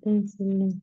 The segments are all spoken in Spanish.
Excelente.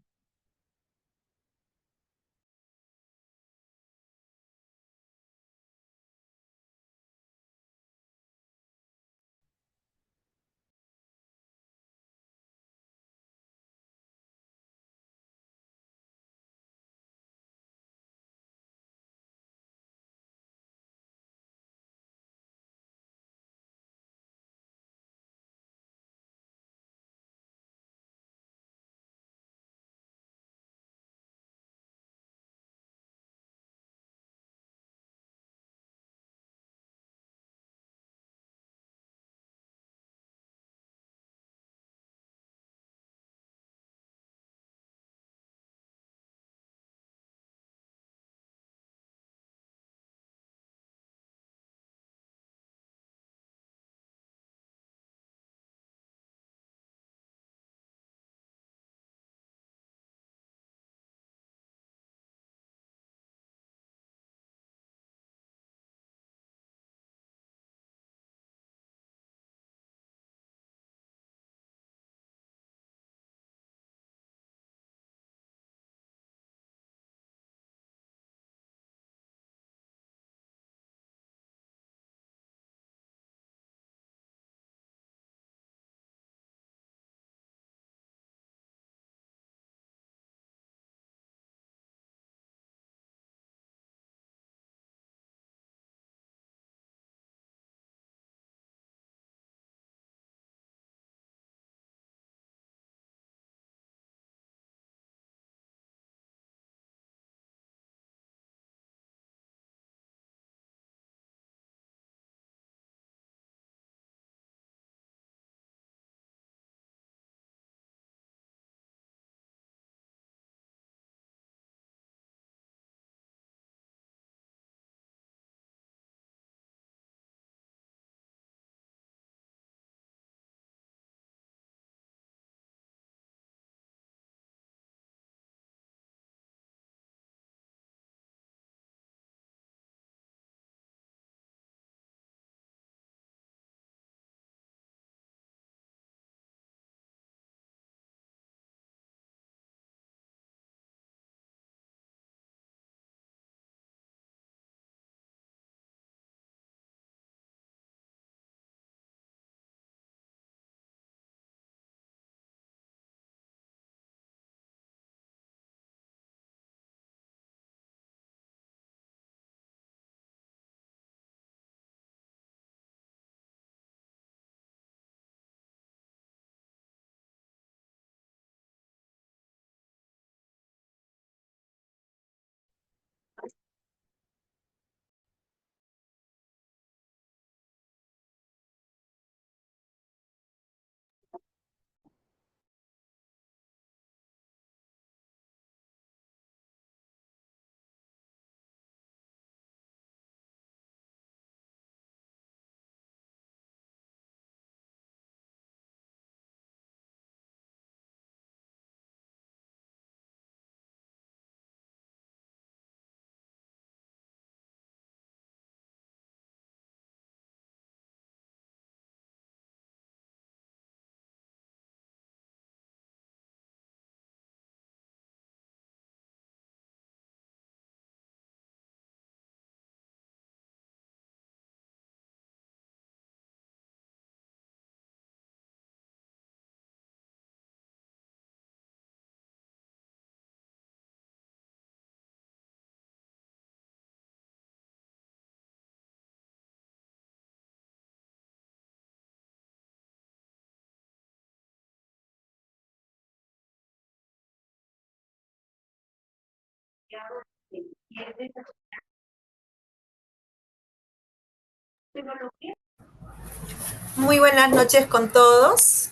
Muy buenas noches con todos.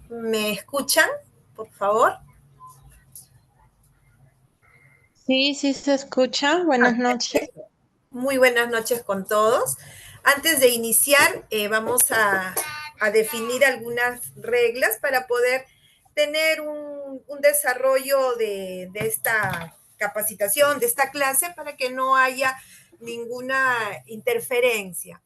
¿Me escuchan, por favor? Sí, sí se escucha. Buenas noches. Muy buenas noches con todos. Antes de iniciar, vamos a definir algunas reglas para poder tener un desarrollo de esta capacitación, de esta clase, para que no haya ninguna interferencia.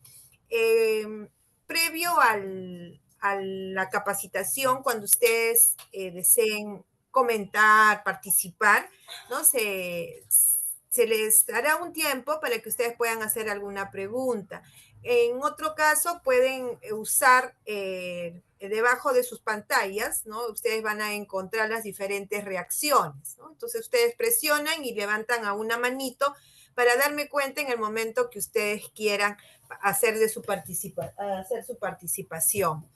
Previo a la capacitación, cuando ustedes deseen comentar, participar, ¿no? Se les dará un tiempo para que ustedes puedan hacer alguna pregunta. En otro caso, pueden usar debajo de sus pantallas, ¿no? Ustedes van a encontrar las diferentes reacciones, ¿no? Entonces, ustedes presionan y levantan a una manito para darme cuenta en el momento que ustedes quieran hacer, hacer su participación.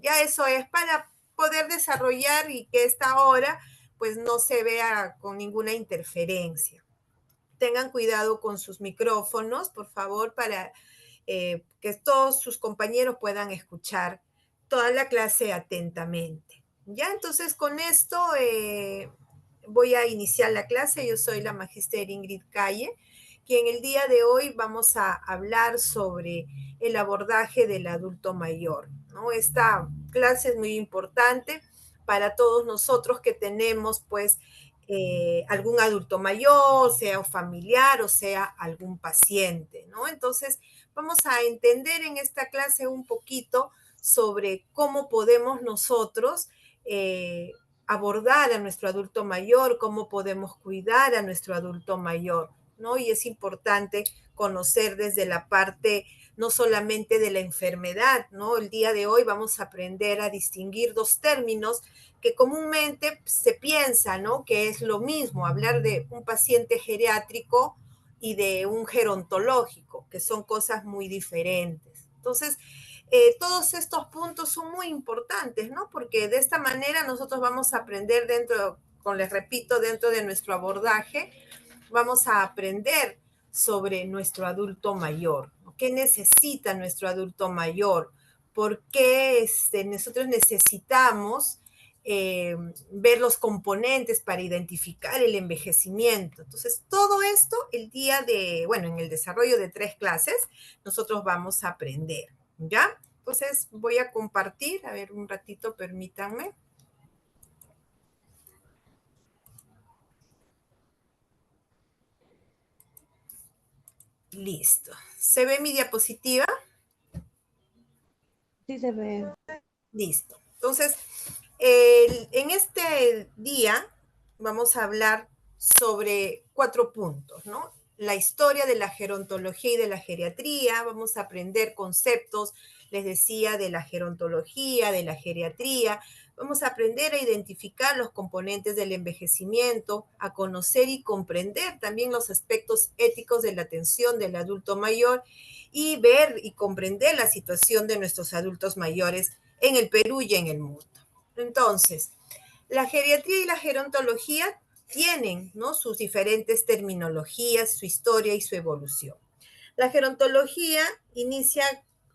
Ya eso es para poder desarrollar y que esta hora pues no se vea con ninguna interferencia. Tengan cuidado con sus micrófonos, por favor, para que todos sus compañeros puedan escuchar toda la clase atentamente. Ya, entonces con esto voy a iniciar la clase. Yo soy la magíster Ingrid Calle, quien el día de hoy vamos a hablar sobre el abordaje del adulto mayor, ¿no? Esta clase es muy importante para todos nosotros que tenemos, pues, algún adulto mayor, sea familiar o sea algún paciente, ¿no? Entonces, vamos a entender en esta clase un poquito sobre cómo podemos nosotros abordar a nuestro adulto mayor, cómo podemos cuidar a nuestro adulto mayor, ¿no? Y es importante conocer desde la parte no solamente de la enfermedad, ¿no? El día de hoy vamos a aprender a distinguir dos términos que comúnmente se piensa, ¿no? Que es lo mismo hablar de un paciente geriátrico y de un gerontológico, que son cosas muy diferentes. Entonces, todos estos puntos son muy importantes, ¿no? Porque de esta manera nosotros vamos a aprender dentro, como les repito, dentro de nuestro abordaje, vamos a aprender sobre nuestro adulto mayor. ¿Qué necesita nuestro adulto mayor? ¿Por qué nosotros necesitamos ver los componentes para identificar el envejecimiento? Entonces, todo esto en el desarrollo de 3 clases, nosotros vamos a aprender, ¿ya? Entonces, voy a compartir, a ver, un ratito, permítanme. Listo. ¿Se ve mi diapositiva? Sí se ve. Listo. Entonces, en este día vamos a hablar sobre 4 puntos, ¿no? La historia de la gerontología y de la geriatría, vamos a aprender conceptos, les decía, de la gerontología, de la geriatría, vamos a aprender a identificar los componentes del envejecimiento, a conocer y comprender también los aspectos éticos de la atención del adulto mayor y ver y comprender la situación de nuestros adultos mayores en el Perú y en el mundo. Entonces, la geriatría y la gerontología tienen, ¿no?, sus diferentes terminologías, su historia y su evolución. La gerontología inicia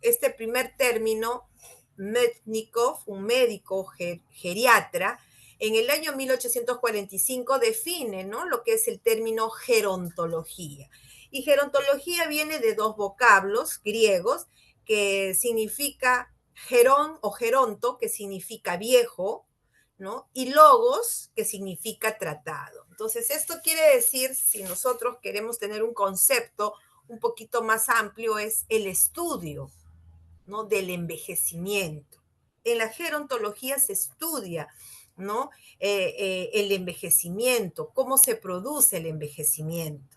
este primer término, Metnikov, un médico geriatra, en el año 1845 define, ¿no?, lo que es el término gerontología. Y gerontología viene de 2 vocablos griegos que significa gerón o geronto, que significa viejo, ¿no? Y logos, que significa tratado. Entonces, esto quiere decir, si nosotros queremos tener un concepto un poquito más amplio, es el estudio, ¿no?, del envejecimiento. En la gerontología se estudia, ¿no?, el envejecimiento, cómo se produce el envejecimiento.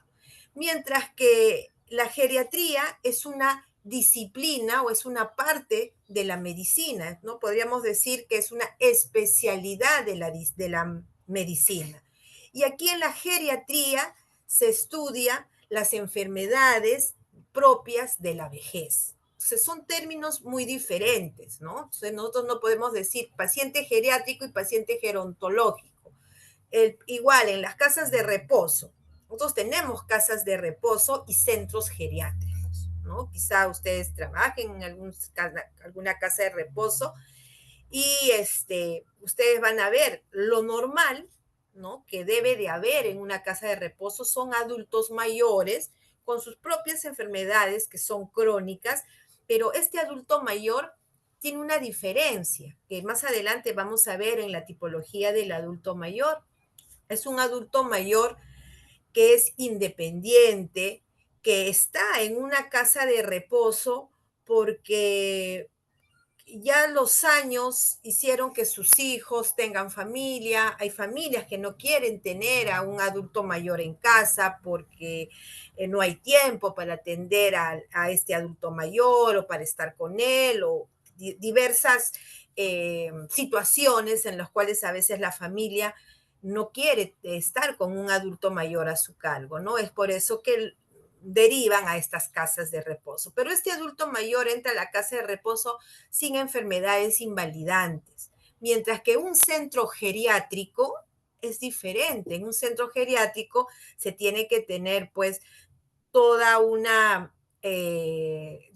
Mientras que la geriatría es una disciplina o es una parte de la medicina, ¿no? Podríamos decir que es una especialidad de la medicina. Y aquí en la geriatría se estudia las enfermedades propias de la vejez. Entonces, son términos muy diferentes, ¿no? Entonces, nosotros no podemos decir paciente geriátrico y paciente gerontológico. Igual, en las casas de reposo, nosotros tenemos casas de reposo y centros geriátricos, ¿no? Quizá ustedes trabajen en alguna casa de reposo y ustedes van a ver lo normal, ¿no?, que debe de haber en una casa de reposo son adultos mayores con sus propias enfermedades que son crónicas, pero este adulto mayor tiene una diferencia que más adelante vamos a ver en la tipología del adulto mayor. Es un adulto mayor que es independiente, que está en una casa de reposo porque ya los años hicieron que sus hijos tengan familia. Hay familias que no quieren tener a un adulto mayor en casa porque no hay tiempo para atender este adulto mayor o para estar con él o diversas situaciones en las cuales a veces la familia no quiere estar con un adulto mayor a su cargo, ¿no? Es por eso que derivan a estas casas de reposo. Pero este adulto mayor entra a la casa de reposo sin enfermedades invalidantes, mientras que un centro geriátrico es diferente. En un centro geriátrico se tiene que tener pues toda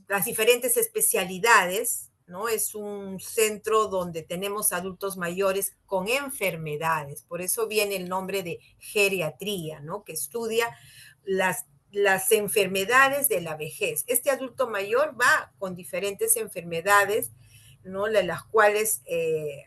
las diferentes especialidades, ¿no? Es un centro donde tenemos adultos mayores con enfermedades, por eso viene el nombre de geriatría, ¿no? Que estudia las enfermedades de la vejez. Este adulto mayor va con diferentes enfermedades, ¿no? Las cuales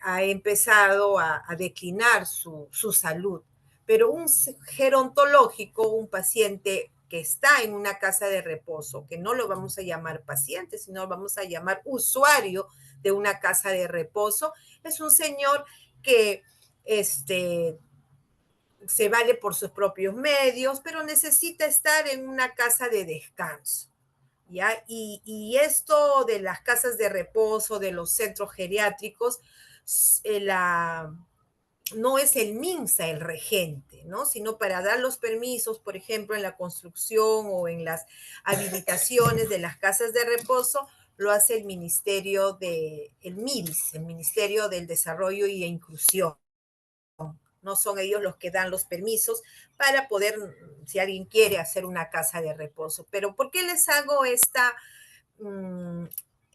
ha empezado a declinar su salud. Pero un gerontológico, un paciente que está en una casa de reposo, que no lo vamos a llamar paciente, sino lo vamos a llamar usuario de una casa de reposo, es un señor que se vale por sus propios medios, pero necesita estar en una casa de descanso. ¿Ya? Esto de las casas de reposo, de los centros geriátricos, no es el MINSA el regente, ¿no? Sino para dar los permisos, por ejemplo, en la construcción o en las habilitaciones de las casas de reposo, lo hace el Ministerio el MIDIS, el Ministerio del Desarrollo y Inclusión. No son ellos los que dan los permisos para poder, si alguien quiere hacer una casa de reposo. Pero ¿por qué les hago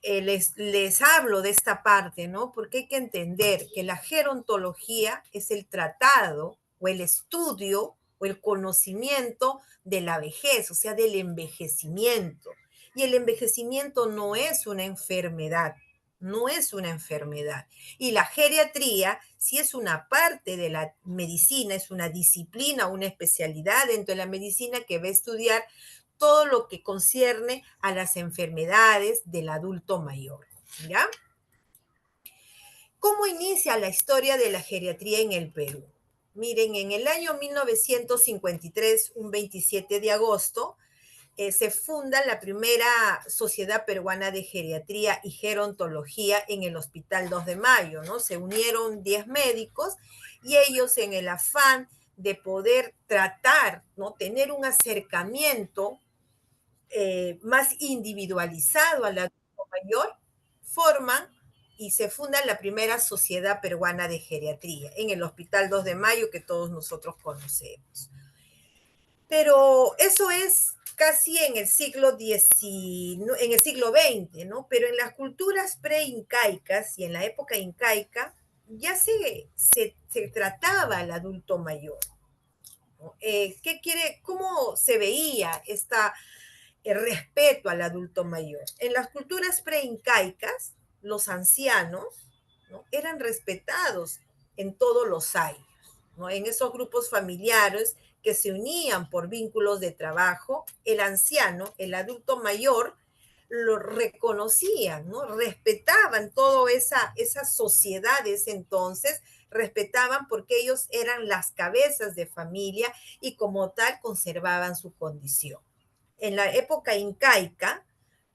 les hablo de esta parte, ¿no? Porque hay que entender que la gerontología es el tratado o el estudio o el conocimiento de la vejez, o sea, del envejecimiento. Y el envejecimiento no es una enfermedad, no es una enfermedad. Y la geriatría sí es una parte de la medicina, es una disciplina, una especialidad dentro de la medicina que va a estudiar todo lo que concierne a las enfermedades del adulto mayor. ¿Ya? ¿Cómo inicia la historia de la geriatría en el Perú? Miren, en el año 1953, un 27 de agosto, se funda la primera Sociedad Peruana de Geriatría y Gerontología en el Hospital 2 de Mayo, ¿no? Se unieron 10 médicos y ellos en el afán de poder tratar, ¿no? Tener un acercamiento más individualizado al adulto mayor, forman y se funda la primera Sociedad Peruana de Geriatría en el Hospital 2 de Mayo que todos nosotros conocemos. Pero eso es casi en el siglo XX, ¿no? Pero en las culturas pre-incaicas y en la época incaica ya se trataba al adulto mayor. ¿No? ¿Cómo se veía el respeto al adulto mayor? En las culturas pre-incaicas, los ancianos, ¿no? Eran respetados en todos los años, ¿no? En esos grupos familiares que se unían por vínculos de trabajo, el anciano, el adulto mayor, lo reconocían, ¿no? Respetaban toda esa sociedad de ese entonces, respetaban porque ellos eran las cabezas de familia y como tal conservaban su condición. En la época incaica,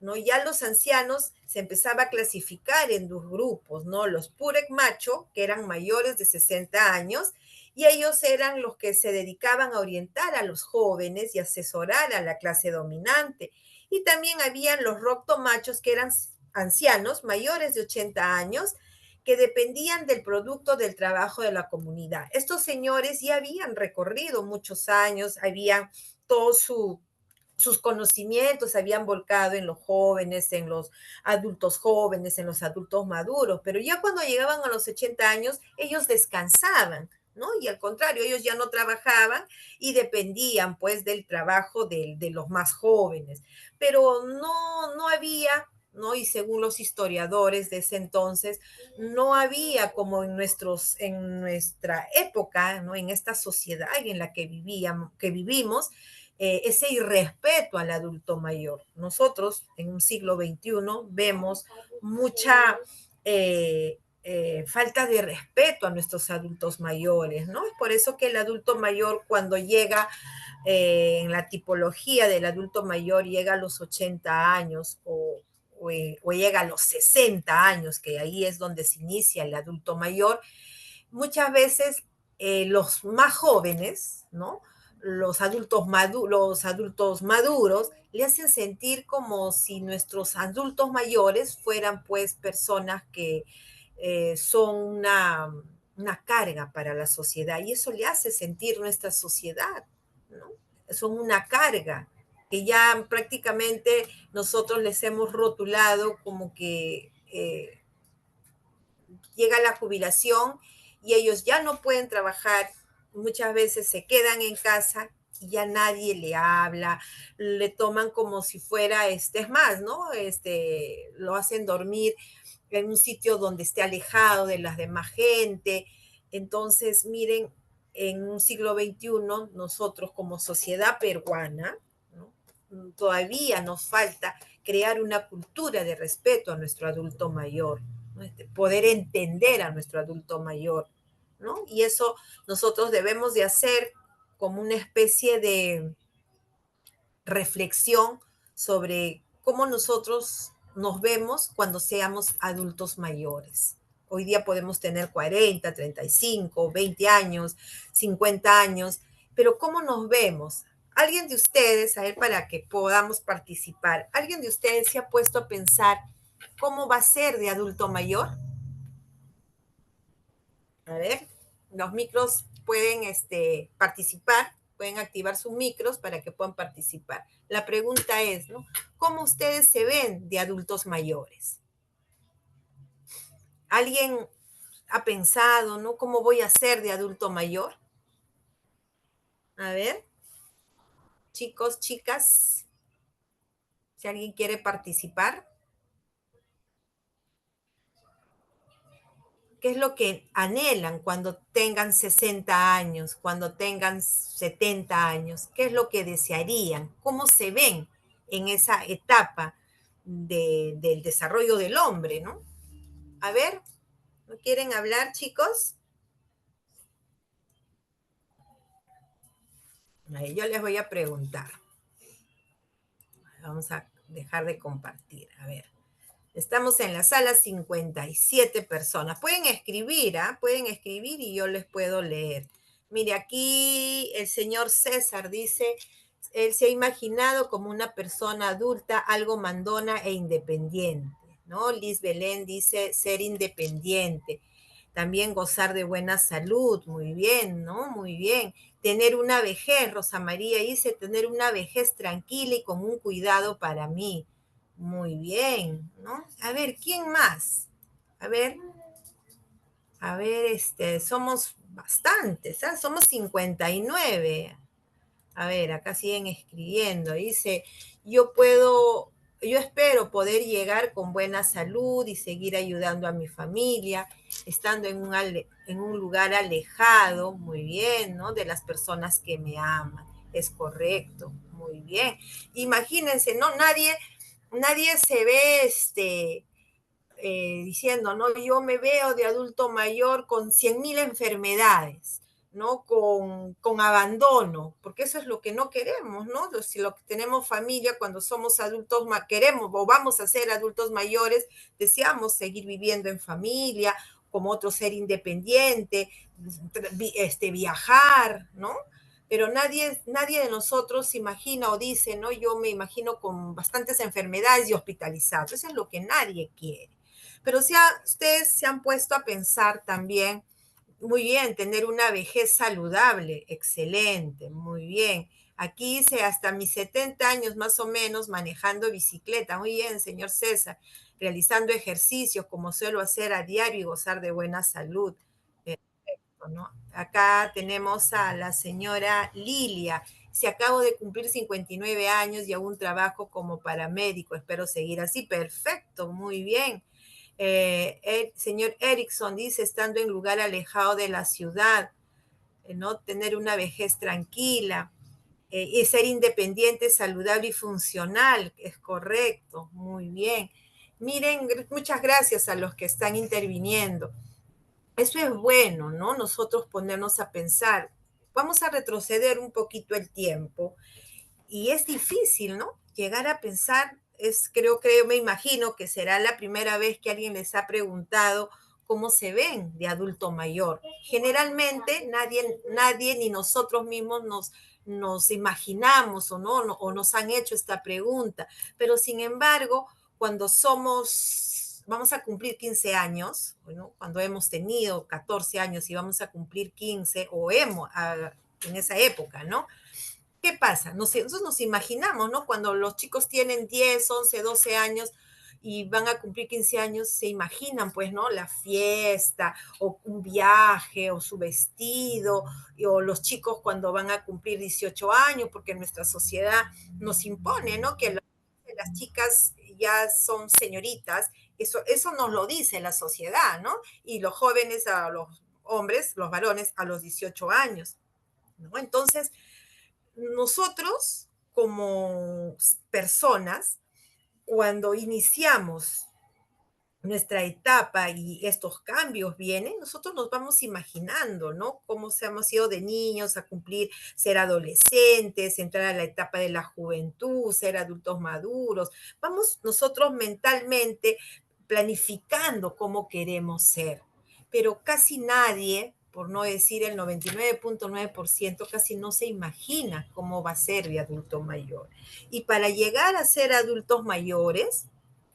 ¿no? Ya los ancianos se empezaba a clasificar en dos grupos, ¿no? Los Purek Macho, que eran mayores de 60 años, y ellos eran los que se dedicaban a orientar a los jóvenes y asesorar a la clase dominante. Y también habían los Rocto Machos, que eran ancianos mayores de 80 años, que dependían del producto del trabajo de la comunidad. Estos señores ya habían recorrido muchos años, habían todo sus conocimientos se habían volcado en los jóvenes, en los adultos jóvenes, en los adultos maduros, pero ya cuando llegaban a los 80 años, ellos descansaban, ¿no? Y al contrario, ellos ya no trabajaban y dependían pues del trabajo de los más jóvenes, pero no había, ¿no? Y según los historiadores de ese entonces, no había como en nuestra época, ¿no? En esta sociedad en la que vivimos, ese irrespeto al adulto mayor. Nosotros en un siglo XXI vemos mucha falta de respeto a nuestros adultos mayores, ¿no? Es por eso que el adulto mayor cuando llega en la tipología del adulto mayor llega a los 80 años o llega a los 60 años, que ahí es donde se inicia el adulto mayor, muchas veces los más jóvenes, ¿no? Los adultos maduros le hacen sentir como si nuestros adultos mayores fueran pues personas que son una carga para la sociedad y eso le hace sentir nuestra sociedad, ¿no? Son una carga que ya prácticamente nosotros les hemos rotulado como que llega la jubilación y ellos ya no pueden trabajar, muchas veces se quedan en casa y ya nadie le habla, le toman como si fuera, es más, ¿no? Lo hacen dormir en un sitio donde esté alejado de las demás gente. Entonces, miren, en un siglo XXI, nosotros como sociedad peruana, ¿no? Todavía nos falta crear una cultura de respeto a nuestro adulto mayor, ¿no? Poder entender a nuestro adulto mayor, ¿no? Y eso nosotros debemos de hacer como una especie de reflexión sobre cómo nosotros nos vemos cuando seamos adultos mayores. Hoy día podemos tener 40, 35, 20 años, 50 años, pero ¿cómo nos vemos? ¿Alguien de ustedes, a ver, para que podamos participar, alguien de ustedes se ha puesto a pensar cómo va a ser de adulto mayor? A ver, los micros pueden participar, pueden activar sus micros para que puedan participar. La pregunta es, ¿no? ¿Cómo ustedes se ven de adultos mayores? ¿Alguien ha pensado, ¿no? ¿Cómo voy a ser de adulto mayor? A ver, chicos, chicas, si alguien quiere participar. ¿Qué es lo que anhelan cuando tengan 60 años, cuando tengan 70 años? ¿Qué es lo que desearían? ¿Cómo se ven en esa etapa del desarrollo del hombre, ¿no? A ver, ¿no quieren hablar, chicos? Yo les voy a preguntar. Vamos a dejar de compartir. A ver. Estamos en la sala 57 personas. Pueden escribir, ¿ah? Pueden escribir y yo les puedo leer. Mire, aquí el señor César dice, él se ha imaginado como una persona adulta, algo mandona e independiente, ¿no? Liz Belén dice ser independiente. También gozar de buena salud, muy bien, ¿no? Muy bien. Tener una vejez, Rosa María dice, tener una vejez tranquila y con un cuidado para mí. Muy bien, ¿no? A ver, ¿quién más? A ver, somos bastantes, ¿ah? Somos 59. A ver, acá siguen escribiendo. Dice, yo espero poder llegar con buena salud y seguir ayudando a mi familia, estando en un lugar alejado, muy bien, ¿no? De las personas que me aman. Es correcto, muy bien. Imagínense, ¿no? Nadie se ve diciendo, ¿no? Yo me veo de adulto mayor con 100.000 enfermedades, ¿no? Con abandono, porque eso es lo que no queremos, ¿no? Si lo que tenemos familia cuando somos adultos, queremos o vamos a ser adultos mayores, deseamos seguir viviendo en familia, como otro ser independiente, viajar, ¿no? Pero nadie de nosotros se imagina o dice, ¿no? Yo me imagino con bastantes enfermedades y hospitalizado. Eso es lo que nadie quiere. Pero si ustedes se han puesto a pensar también, muy bien, tener una vejez saludable, excelente, muy bien. Aquí dice hasta mis 70 años más o menos manejando bicicleta. Muy bien, señor César. Realizando ejercicios como suelo hacer a diario y gozar de buena salud. Perfecto, ¿no? Acá tenemos a la señora Lilia. Si acabo de cumplir 59 años y aún trabajo como paramédico, espero seguir así. Perfecto, muy bien. El señor Erickson dice, estando en lugar alejado de la ciudad, ¿no? Tener una vejez tranquila y ser independiente, saludable y funcional, es correcto, muy bien. Miren, muchas gracias a los que están interviniendo. Eso es bueno, ¿no? Nosotros ponernos a pensar. Vamos a retroceder un poquito el tiempo y es difícil, ¿no? Llegar a pensar, creo, me imagino que será la primera vez que alguien les ha preguntado cómo se ven de adulto mayor. Generalmente nadie ni nosotros mismos nos imaginamos o nos han hecho esta pregunta, pero sin embargo, cuando vamos a cumplir 15 años, bueno, cuando hemos tenido 14 años y vamos a cumplir 15 en esa época, ¿no? ¿Qué pasa? Nosotros nos imaginamos, ¿no? Cuando los chicos tienen 10, 11, 12 años y van a cumplir 15 años, se imaginan, pues, ¿no? La fiesta, o un viaje, o su vestido, o los chicos cuando van a cumplir 18 años, porque nuestra sociedad nos impone, ¿no? Que las chicas ya son señoritas, eso nos lo dice la sociedad, ¿no? Y los jóvenes a los hombres, los varones, a los 18 años, ¿no? Entonces, nosotros como personas, cuando iniciamos nuestra etapa y estos cambios vienen, nosotros nos vamos imaginando, ¿no? Cómo hemos ido de niños a cumplir, ser adolescentes, entrar a la etapa de la juventud, ser adultos maduros. Vamos nosotros mentalmente planificando cómo queremos ser, pero casi nadie, por no decir el 99.9%, casi no se imagina cómo va a ser de adulto mayor. Y para llegar a ser adultos mayores,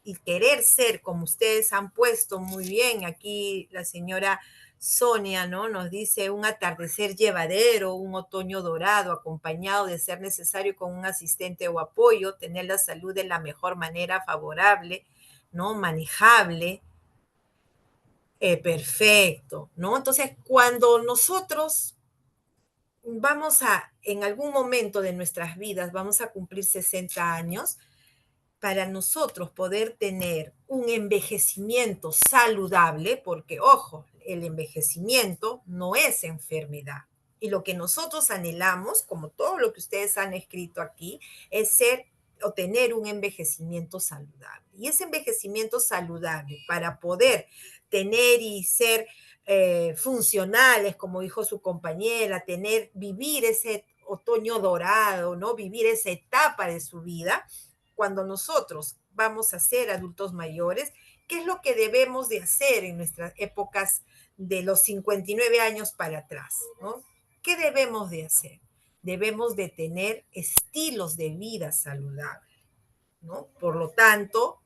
y querer ser como ustedes han puesto muy bien aquí la señora Sonia, ¿no? Nos dice un atardecer llevadero, un otoño dorado, acompañado de ser necesario con un asistente o apoyo, tener la salud de la mejor manera favorable, ¿no? Manejable, perfecto, ¿no? Entonces, cuando nosotros en algún momento de nuestras vidas, vamos a cumplir 60 años, para nosotros poder tener un envejecimiento saludable, porque ojo, el envejecimiento no es enfermedad. Y lo que nosotros anhelamos, como todo lo que ustedes han escrito aquí, es ser o tener un envejecimiento saludable. Y ese envejecimiento saludable, para poder tener y ser funcionales, como dijo su compañera, vivir ese otoño dorado, ¿no? Vivir esa etapa de su vida, cuando nosotros vamos a ser adultos mayores, ¿qué es lo que debemos de hacer en nuestras épocas de los 59 años para atrás? ¿No? ¿Qué debemos de hacer? Debemos de tener estilos de vida saludables, ¿no? Por lo tanto,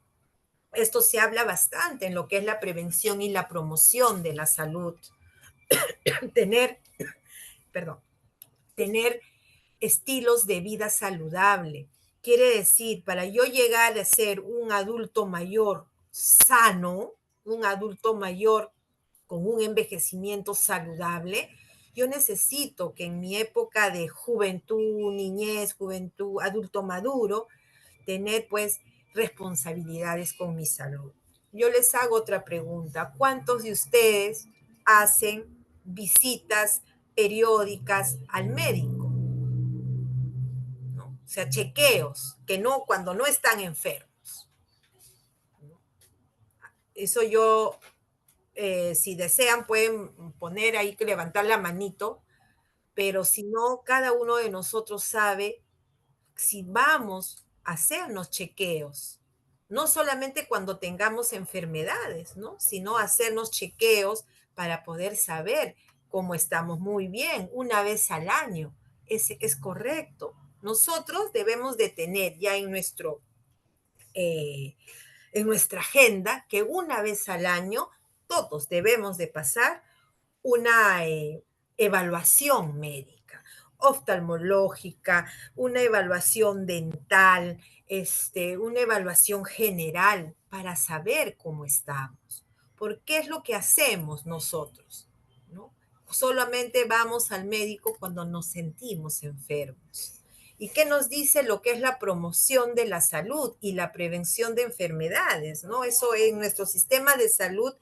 esto se habla bastante en lo que es la prevención y la promoción de la salud. tener, perdón, tener estilos de vida saludable. Quiere decir, para yo llegar a ser un adulto mayor sano, un adulto mayor con un envejecimiento saludable, yo necesito que en mi época de juventud, niñez, juventud, adulto maduro, tener pues responsabilidades con mi salud. Yo les hago otra pregunta. ¿Cuántos de ustedes hacen visitas periódicas al médico? ¿No? O sea, chequeos, que no, cuando no están enfermos. Eso yo, si desean, pueden poner ahí que levantar la manito, pero si no, cada uno de nosotros sabe si vamos a hacernos chequeos, no solamente cuando tengamos enfermedades, ¿no? Sino hacernos chequeos para poder saber cómo estamos muy bien, una vez al año. Es correcto. Nosotros debemos de tener ya en nuestra agenda que una vez al año todos debemos de pasar una evaluación médica, oftalmológica, una evaluación dental, una evaluación general para saber cómo estamos. Porque es lo que hacemos nosotros, ¿no? Solamente vamos al médico cuando nos sentimos enfermos. ¿Y qué nos dice lo que es la promoción de la salud y la prevención de enfermedades? ¿No? Eso en nuestro sistema de salud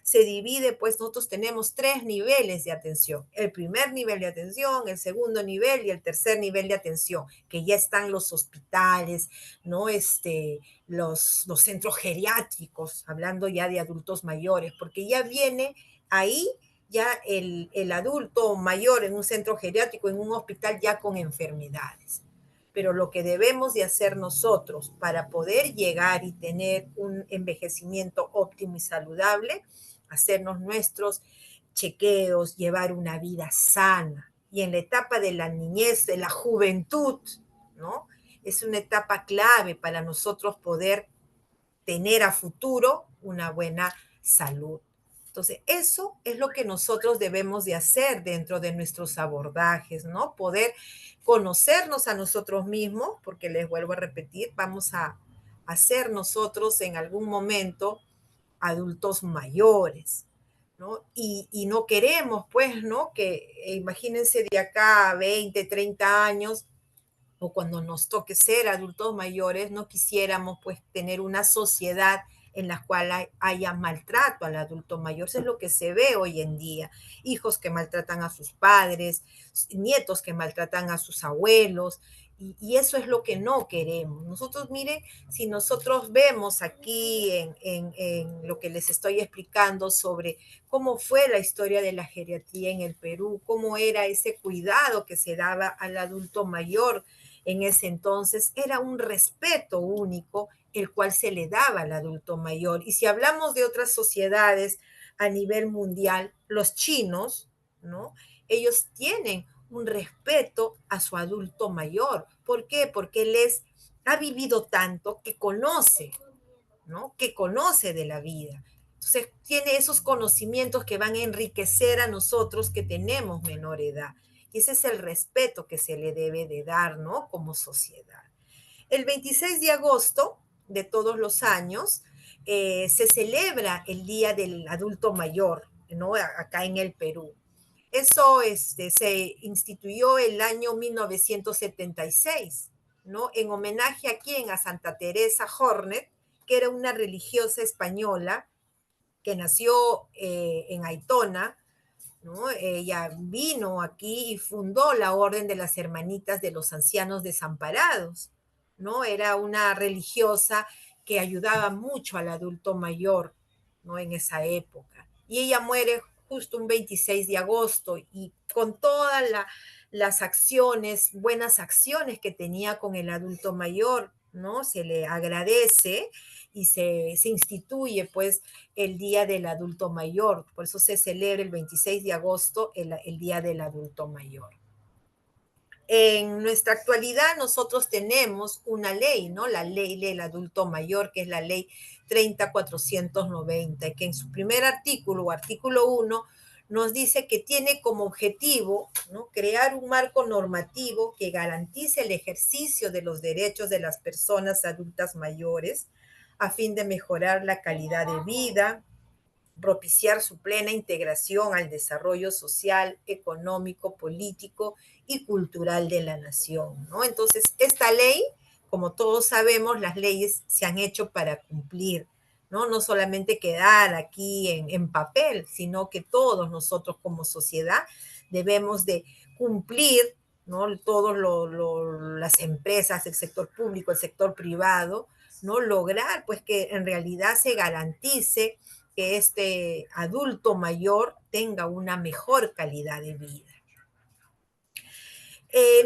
se divide, pues nosotros tenemos 3 niveles de atención. El primer nivel de atención, el segundo nivel y el tercer nivel de atención, que ya están los hospitales, ¿no? Los centros geriátricos, hablando ya de adultos mayores, porque ya viene ahí ya el adulto mayor en un centro geriátrico, en un hospital ya con enfermedades. Pero lo que debemos de hacer nosotros para poder llegar y tener un envejecimiento óptimo y saludable, hacernos nuestros chequeos, llevar una vida sana. Y en la etapa de la niñez, de la juventud, ¿no? Es una etapa clave para nosotros poder tener a futuro una buena salud. Entonces, eso es lo que nosotros debemos de hacer dentro de nuestros abordajes, ¿no? Poder conocernos a nosotros mismos, porque les vuelvo a repetir, vamos a hacer nosotros en algún momento adultos mayores, ¿no? Y no queremos, pues, ¿no? Que imagínense de acá a 20, 30 años, o cuando nos toque ser adultos mayores, no quisiéramos pues tener una sociedad en la cual haya maltrato al adulto mayor. Eso es lo que se ve hoy en día. Hijos que maltratan a sus padres, nietos que maltratan a sus abuelos, y eso es lo que no queremos. Nosotros, miren, si nosotros vemos aquí en lo que les estoy explicando sobre cómo fue la historia de la geriatría en el Perú, cómo era ese cuidado que se daba al adulto mayor, en ese entonces era un respeto único el cual se le daba al adulto mayor. Y si hablamos de otras sociedades a nivel mundial, los chinos, ¿no? Ellos tienen un respeto a su adulto mayor. ¿Por qué? Porque ha vivido tanto que conoce, ¿no? Que conoce de la vida. Entonces, tiene esos conocimientos que van a enriquecer a nosotros que tenemos menor edad. Y ese es el respeto que se le debe de dar, ¿no? Como sociedad. El 26 de agosto de todos los años se celebra el Día del Adulto Mayor, ¿no? Acá en el Perú. Eso se instituyó el año 1976, ¿no? En homenaje a quién, a Santa Teresa Hornet, que era una religiosa española que nació en Aitona, ¿no? Ella vino aquí y fundó la Orden de las Hermanitas de los Ancianos Desamparados, ¿no? Era una religiosa que ayudaba mucho al adulto mayor, ¿no? En esa época. Y ella muere justo un 26 de agosto y con todas las acciones, buenas acciones que tenía con el adulto mayor, ¿no? Se le agradece y se instituye pues el Día del Adulto Mayor. Por eso se celebra el 26 de agosto el Día del Adulto Mayor. En nuestra actualidad nosotros tenemos una ley, ¿no? La ley del adulto mayor, que es la ley 30.490, que en su primer artículo, o artículo 1, nos dice que tiene como objetivo, ¿no? Crear un marco normativo que garantice el ejercicio de los derechos de las personas adultas mayores a fin de mejorar la calidad de vida, propiciar su plena integración al desarrollo social, económico, político y cultural de la nación, ¿no? Entonces, esta ley, como todos sabemos, las leyes se han hecho para cumplir, ¿no? No solamente quedar aquí en papel, sino que todos nosotros como sociedad debemos de cumplir, ¿no? Todas las empresas, el sector público, el sector privado, ¿no? Lograr pues que en realidad se garantice que este adulto mayor tenga una mejor calidad de vida.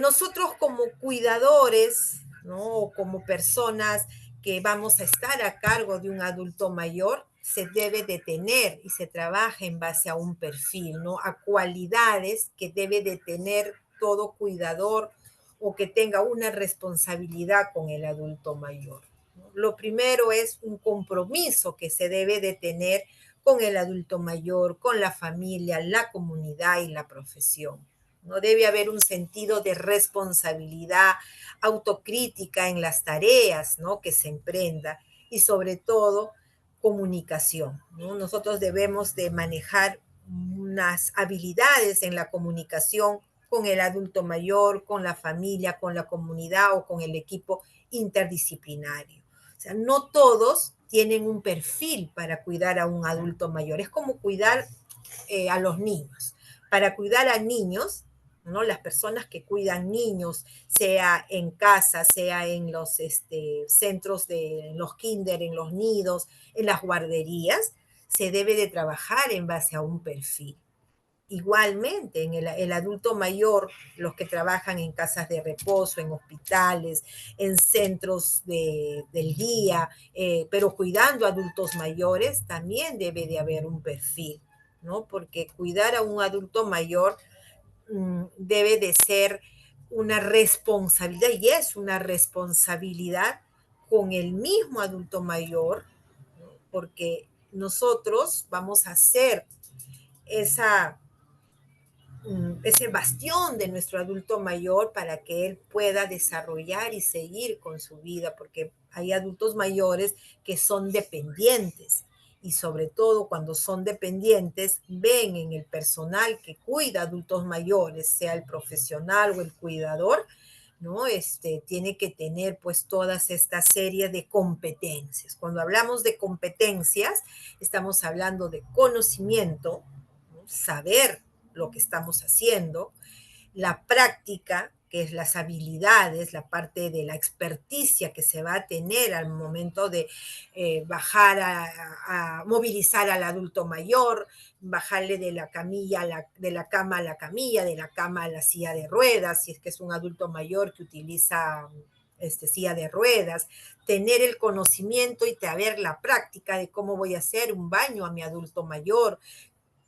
Nosotros como cuidadores, ¿no? Como personas que vamos a estar a cargo de un adulto mayor, se debe de tener y se trabaja en base a un perfil, ¿no? A cualidades que debe de tener todo cuidador o que tenga una responsabilidad con el adulto mayor. Lo primero es un compromiso que se debe de tener con el adulto mayor, con la familia, la comunidad y la profesión. No debe haber un sentido de responsabilidad, autocrítica en las tareas, ¿no? Que se emprenda y sobre todo comunicación, ¿no? Nosotros debemos de manejar unas habilidades en la comunicación con el adulto mayor, con la familia, con la comunidad o con el equipo interdisciplinario. O sea, no todos tienen un perfil para cuidar a un adulto mayor. Es como cuidar a los niños. Para cuidar a niños, ¿no? Las personas que cuidan niños, sea en casa, sea en los centros en los kinder, en los nidos, en las guarderías, se debe de trabajar en base a un perfil. Igualmente, en el adulto mayor, los que trabajan en casas de reposo, en hospitales, en centros del día, pero cuidando a adultos mayores, también debe de haber un perfil, ¿no? Porque cuidar a un adulto mayor debe de ser una responsabilidad, y es una responsabilidad con el mismo adulto mayor, ¿no? Porque nosotros vamos a ser esa ese bastión de nuestro adulto mayor para que él pueda desarrollar y seguir con su vida, porque hay adultos mayores que son dependientes y sobre todo cuando son dependientes ven en el personal que cuida adultos mayores, sea el profesional o el cuidador, ¿no? Tiene que tener pues todas esta serie de competencias. Cuando hablamos de competencias, estamos hablando de conocimiento, ¿no? Saber lo que estamos haciendo, la práctica, que es las habilidades, la parte de la experticia que se va a tener al momento de bajar a movilizar al adulto mayor, bajarle de la camilla, de la cama a la camilla, de la cama a la silla de ruedas, si es que es un adulto mayor que utiliza silla de ruedas, tener el conocimiento y saber la práctica de cómo voy a hacer un baño a mi adulto mayor,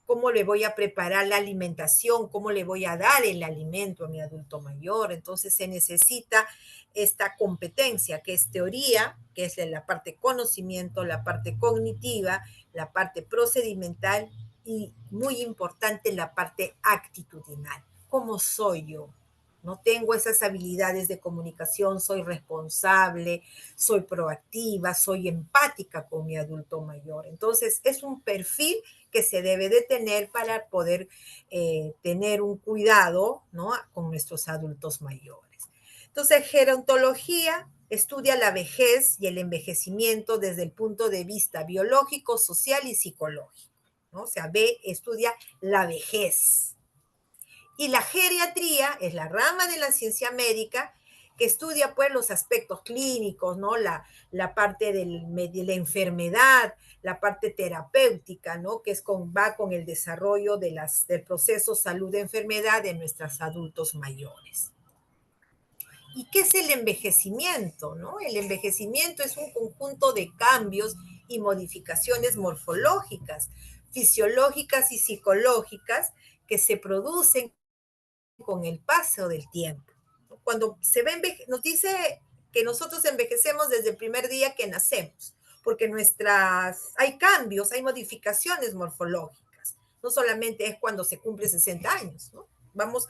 cómo le voy a preparar la alimentación, cómo le voy a dar el alimento a mi adulto mayor. Entonces se necesita esta competencia, que es teoría, que es la parte conocimiento, la parte cognitiva, la parte procedimental y muy importante la parte actitudinal. ¿Cómo soy yo? No tengo esas habilidades de comunicación, soy responsable, soy proactiva, soy empática con mi adulto mayor. Entonces, es un perfil que se debe de tener para poder tener un cuidado, ¿no? Con nuestros adultos mayores. Entonces, gerontología estudia la vejez y el envejecimiento desde el punto de vista biológico, social y psicológico, ¿no? O sea, estudia la vejez. Y la geriatría es la rama de la ciencia médica que estudia pues los aspectos clínicos, ¿no? La parte de la enfermedad, la parte terapéutica, ¿no? Que va con el desarrollo del proceso salud-enfermedad de nuestros adultos mayores. ¿Y qué es el envejecimiento? ¿No? El envejecimiento es un conjunto de cambios y modificaciones morfológicas, fisiológicas y psicológicas que se producen con el paso del tiempo. Cuando se ve, nos dice que nosotros envejecemos desde el primer día que nacemos, porque hay cambios, hay modificaciones morfológicas. No solamente es cuando se cumple 60 años, ¿no? Vamos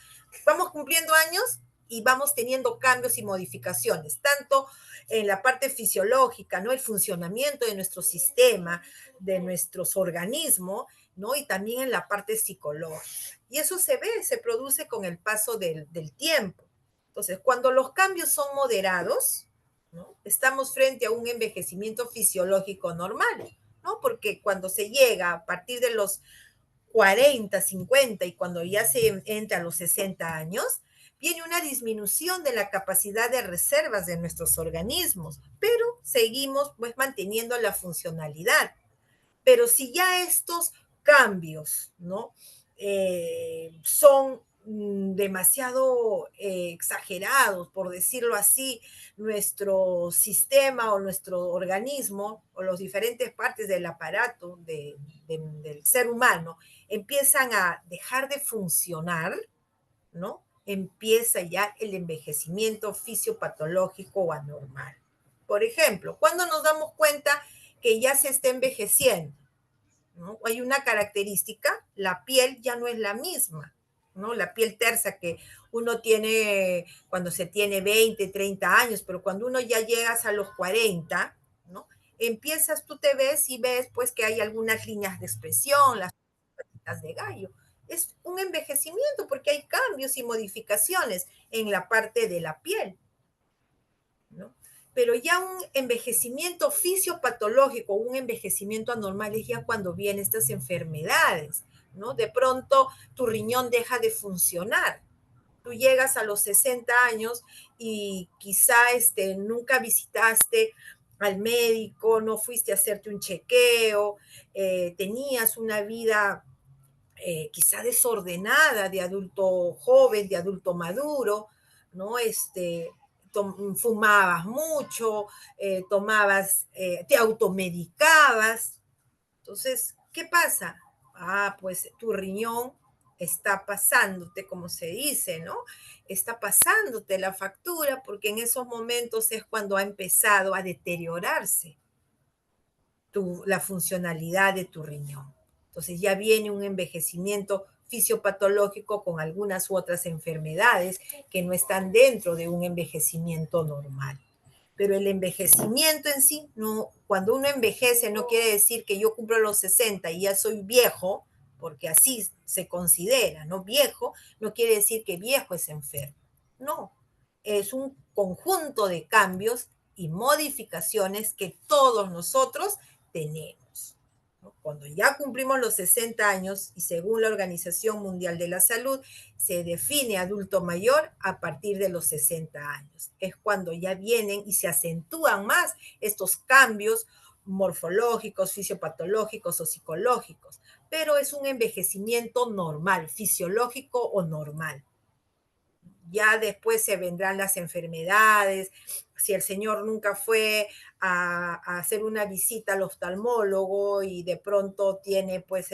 cumpliendo años y vamos teniendo cambios y modificaciones, tanto en la parte fisiológica, ¿no? El funcionamiento de nuestro sistema, de nuestros organismos, ¿no? Y también en la parte psicológica. Y eso se produce con el paso del tiempo. Entonces, cuando los cambios son moderados, ¿no? Estamos frente a un envejecimiento fisiológico normal, ¿no? Porque cuando se llega a partir de los 40, 50 y cuando ya se entra a los 60 años, viene una disminución de la capacidad de reservas de nuestros organismos, pero seguimos pues manteniendo la funcionalidad. Pero si ya estos cambios, ¿no? Son demasiado exagerados, por decirlo así, nuestro sistema o nuestro organismo o las diferentes partes del aparato del ser humano empiezan a dejar de funcionar, ¿no? Empieza ya el envejecimiento fisiopatológico o anormal. Por ejemplo, cuando nos damos cuenta que ya se está envejeciendo, ¿no? Hay una característica, la piel ya no es la misma, ¿no? La piel tersa que uno tiene cuando se tiene 20, 30 años, pero cuando uno ya llegas a los 40, ¿no? Empiezas, tú te ves y ves pues que hay algunas líneas de expresión, las patitas de gallo. Es un envejecimiento porque hay cambios y modificaciones en la parte de la piel, ¿no? Pero ya un envejecimiento fisiopatológico, un envejecimiento anormal es ya cuando vienen estas enfermedades, ¿no? De pronto tu riñón deja de funcionar. Tú llegas a los 60 años y quizá nunca visitaste al médico, no fuiste a hacerte un chequeo, tenías una vida quizá desordenada de adulto joven, de adulto maduro, ¿no? Fumabas mucho, te automedicabas. Entonces, ¿qué pasa? Ah, pues tu riñón está pasándote, como se dice, ¿no? Está pasándote la factura porque en esos momentos es cuando ha empezado a deteriorarse la funcionalidad de tu riñón. Entonces ya viene un envejecimiento fisiopatológico con algunas u otras enfermedades que no están dentro de un envejecimiento normal. Pero el envejecimiento en sí, no, cuando uno envejece no quiere decir que yo cumplo los 60 y ya soy viejo, porque así se considera, ¿no? Viejo no quiere decir que viejo es enfermo. No, es un conjunto de cambios y modificaciones que todos nosotros tenemos, ¿no? Cuando ya cumplimos los 60 años y según la Organización Mundial de la Salud, se define adulto mayor a partir de los 60 años. Es cuando ya vienen y se acentúan más estos cambios morfológicos, fisiopatológicos o psicológicos, pero es un envejecimiento normal, fisiológico o normal. Ya después se vendrán las enfermedades, si el señor nunca fue a hacer una visita al oftalmólogo y de pronto tiene pues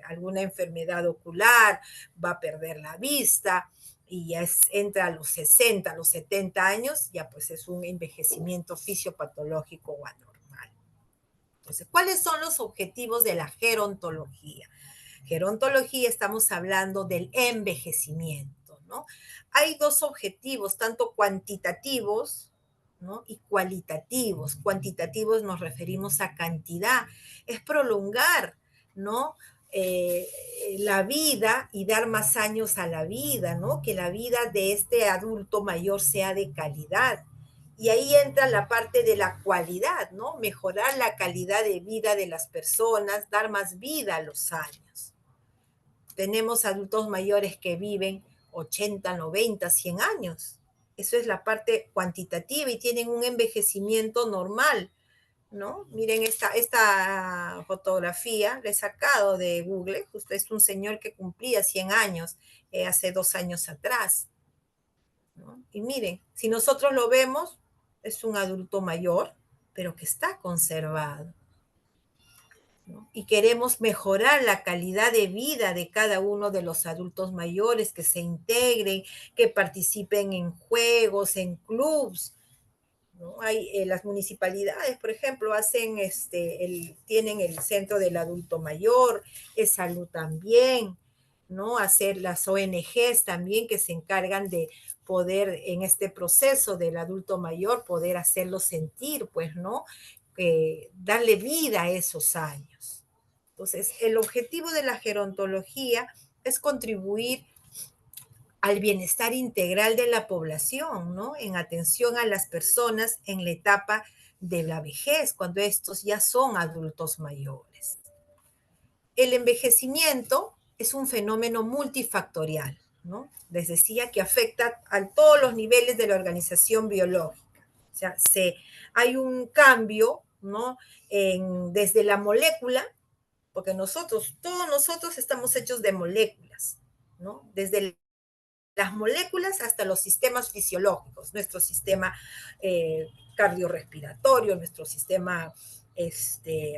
alguna enfermedad ocular, va a perder la vista y ya entra a los 60, a los 70 años, ya pues es un envejecimiento fisiopatológico o anormal. Entonces, ¿cuáles son los objetivos de la gerontología? Gerontología estamos hablando del envejecimiento, ¿no? Hay dos objetivos, tanto cuantitativos, ¿no? Y cualitativos. Cuantitativos nos referimos a cantidad, es prolongar, ¿no? La vida y dar más años a la vida, ¿no? Que la vida de este adulto mayor sea de calidad. Y ahí entra la parte de la cualidad, ¿no? Mejorar la calidad de vida de las personas, dar más vida a los años. Tenemos adultos mayores que viven 80, 90, 100 años. Eso es la parte cuantitativa y tienen un envejecimiento normal, ¿no? Miren esta fotografía, la he sacado de Google, justo es un señor que cumplía 100 años hace 2 años atrás, ¿no? Y miren, si nosotros lo vemos, es un adulto mayor, pero que está conservado, ¿no? Y queremos mejorar la calidad de vida de cada uno de los adultos mayores, que se integren, que participen en juegos, en clubs, ¿no? Hay las municipalidades, por ejemplo, tienen el centro del adulto mayor, es salud también, ¿no? Hacer las ONGs también que se encargan de poder en este proceso del adulto mayor, poder hacerlo sentir, pues, ¿no? Darle vida a esos años. Entonces, el objetivo de la gerontología es contribuir al bienestar integral de la población, ¿no? En atención a las personas en la etapa de la vejez, cuando estos ya son adultos mayores. El envejecimiento es un fenómeno multifactorial, ¿no? Les decía que afecta a todos los niveles de la organización biológica. O sea, hay un cambio, ¿no? Desde la molécula, porque todos nosotros estamos hechos de moléculas, ¿no? Desde las moléculas hasta los sistemas fisiológicos, nuestro sistema cardiorrespiratorio, nuestro sistema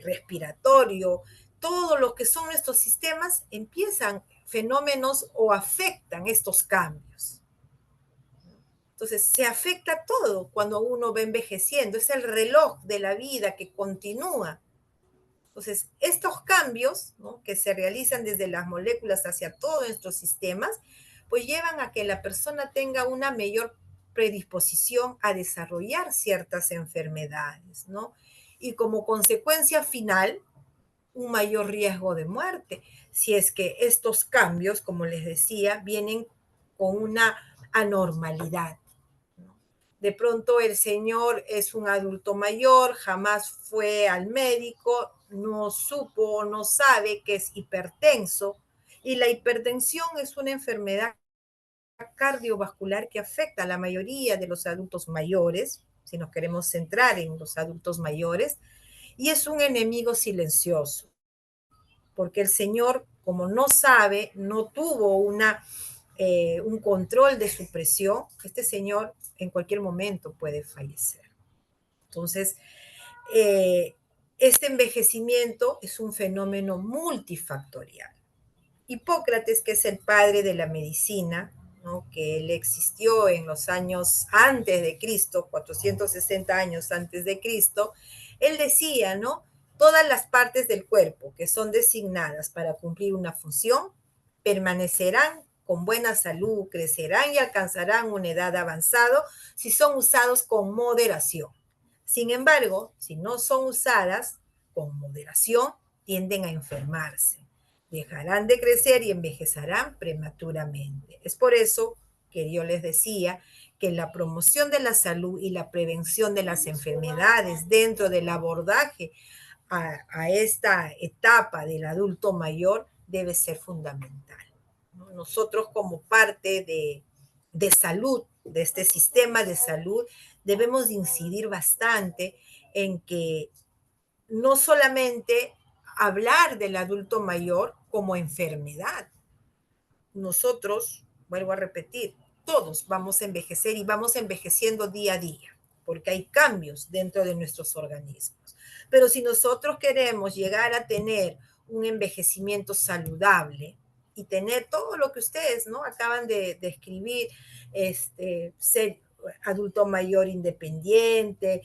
respiratorio, todo lo que son nuestros sistemas empiezan fenómenos o afectan estos cambios. Entonces, se afecta todo cuando uno va envejeciendo, es el reloj de la vida que continúa. Entonces, estos cambios, ¿no?, que se realizan desde las moléculas hacia todos nuestros sistemas, pues llevan a que la persona tenga una mayor predisposición a desarrollar ciertas enfermedades, ¿no? Y como consecuencia final, un mayor riesgo de muerte, si es que estos cambios, como les decía, vienen con una anormalidad, ¿no? De pronto el señor es un adulto mayor, jamás fue al médico, no supo, no sabe que es hipertenso, y la hipertensión es una enfermedad cardiovascular que afecta a la mayoría de los adultos mayores, si nos queremos centrar en los adultos mayores, y es un enemigo silencioso, porque el señor, como no sabe, no tuvo un control de su presión, este señor en cualquier momento puede fallecer. Entonces, este envejecimiento es un fenómeno multifactorial. Hipócrates, que es el padre de la medicina, ¿no?, que él existió en los años antes de Cristo, 460 años antes de Cristo, él decía, ¿no? Todas las partes del cuerpo que son designadas para cumplir una función permanecerán con buena salud, crecerán y alcanzarán una edad avanzada si son usados con moderación. Sin embargo, si no son usadas con moderación, tienden a enfermarse, dejarán de crecer y envejecerán prematuramente. Es por eso que yo les decía que la promoción de la salud y la prevención de las enfermedades dentro del abordaje a esta etapa del adulto mayor debe ser fundamental. Nosotros como parte de salud, de este sistema de salud, debemos incidir bastante en que no solamente hablar del adulto mayor como enfermedad. Nosotros, vuelvo a repetir, todos vamos a envejecer y vamos envejeciendo día a día, porque hay cambios dentro de nuestros organismos. Pero si nosotros queremos llegar a tener un envejecimiento saludable y tener todo lo que ustedes, ¿no?, acaban de escribir, ser adulto mayor independiente,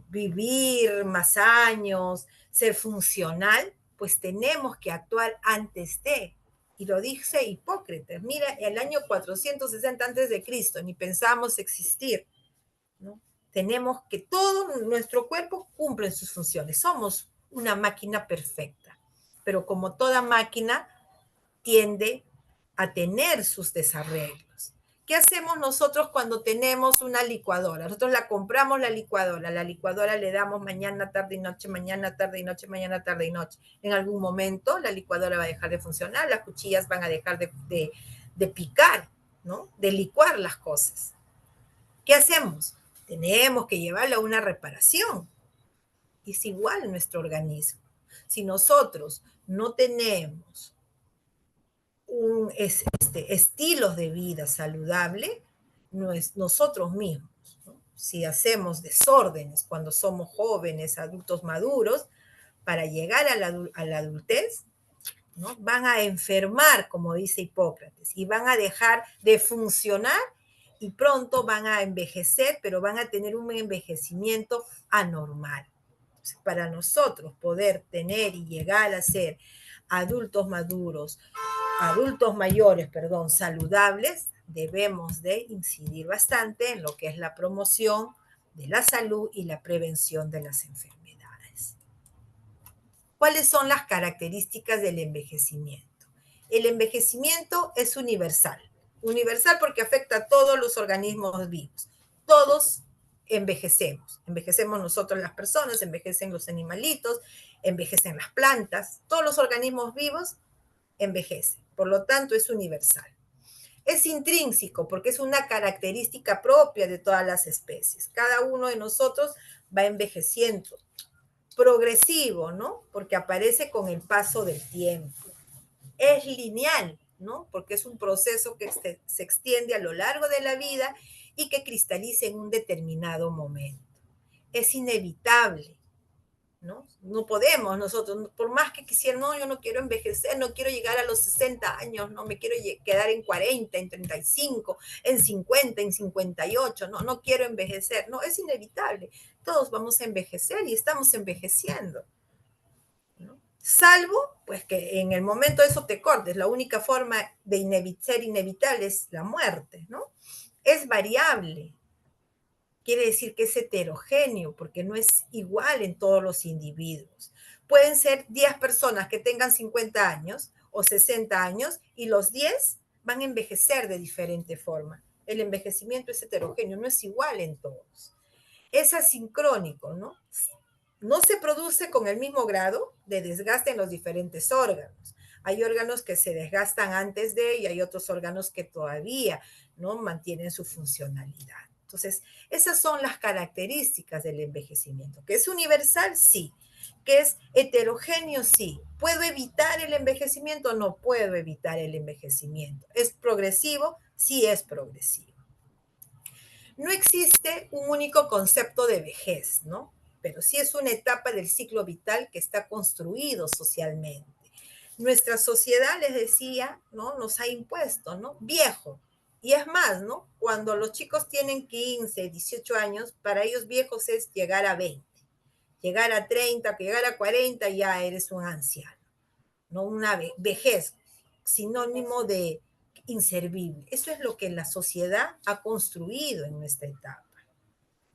vivir más años, ser funcional, pues tenemos que actuar antes de. Y lo dice Hipócrates. Mira, el año 460 antes de Cristo, ni pensamos existir, ¿no? Tenemos que todo nuestro cuerpo cumple sus funciones. Somos una máquina perfecta, pero como toda máquina tiende a tener sus desarreglos. ¿Qué hacemos nosotros cuando tenemos una licuadora? Nosotros la compramos la licuadora le damos mañana, tarde y noche, mañana, tarde y noche, mañana, tarde y noche. En algún momento la licuadora va a dejar de funcionar, las cuchillas van a dejar de picar, ¿no?, de licuar las cosas. ¿Qué hacemos? Tenemos que llevarla a una reparación. Es igual nuestro organismo. Si nosotros no tenemos estilos de vida saludable, no es nosotros mismos, ¿no? Si hacemos desórdenes cuando somos jóvenes, adultos maduros, para llegar a la adultez, ¿no?, van a enfermar, como dice Hipócrates, y van a dejar de funcionar y pronto van a envejecer, pero van a tener un envejecimiento anormal. Entonces, para nosotros poder tener y llegar a ser adultos maduros, adultos mayores, perdón, saludables, debemos de incidir bastante en lo que es la promoción de la salud y la prevención de las enfermedades. ¿Cuáles son las características del envejecimiento? El envejecimiento es universal. Universal porque afecta a todos los organismos vivos. Todos envejecemos. Envejecemos nosotros las personas, envejecen los animalitos, envejecen las plantas. Todos los organismos vivos envejecen. Por lo tanto, es universal. Es intrínseco porque es una característica propia de todas las especies. Cada uno de nosotros va envejeciendo. Progresivo, ¿no?, porque aparece con el paso del tiempo. Es lineal, ¿no?, porque es un proceso que se extiende a lo largo de la vida y que cristaliza en un determinado momento. Es inevitable, ¿no? No podemos nosotros, por más que quisiera, no, yo no quiero envejecer, no quiero llegar a los 60 años, no me quiero quedar en 40, en 35, en 50, en 58, no, no quiero envejecer. No, es inevitable. Todos vamos a envejecer y estamos envejeciendo, ¿no? Salvo, pues, que en el momento de eso te cortes. La única forma de ser inevitable es la muerte, ¿no? Es variable. Quiere decir que es heterogéneo, porque no es igual en todos los individuos. Pueden ser 10 personas que tengan 50 años o 60 años y los 10 van a envejecer de diferente forma. El envejecimiento es heterogéneo, no es igual en todos. Es asincrónico, ¿no? No se produce con el mismo grado de desgaste en los diferentes órganos. Hay órganos que se desgastan antes de y hay otros órganos que todavía no mantienen su funcionalidad. Entonces, esas son las características del envejecimiento. ¿Que es universal? Sí. ¿Que es heterogéneo? Sí. ¿Puedo evitar el envejecimiento? No puedo evitar el envejecimiento. ¿Es progresivo? Sí es progresivo. No existe un único concepto de vejez, ¿no? Pero sí es una etapa del ciclo vital que está construido socialmente. Nuestra sociedad, les decía, ¿no? Nos ha impuesto, ¿no? Viejo. Y es más, ¿no? Cuando los chicos tienen 15, 18 años, para ellos viejos es llegar a 20, llegar a 30, llegar a 40, ya eres un anciano, ¿no? Una vejez, sinónimo de inservible. Eso es lo que la sociedad ha construido en nuestra etapa.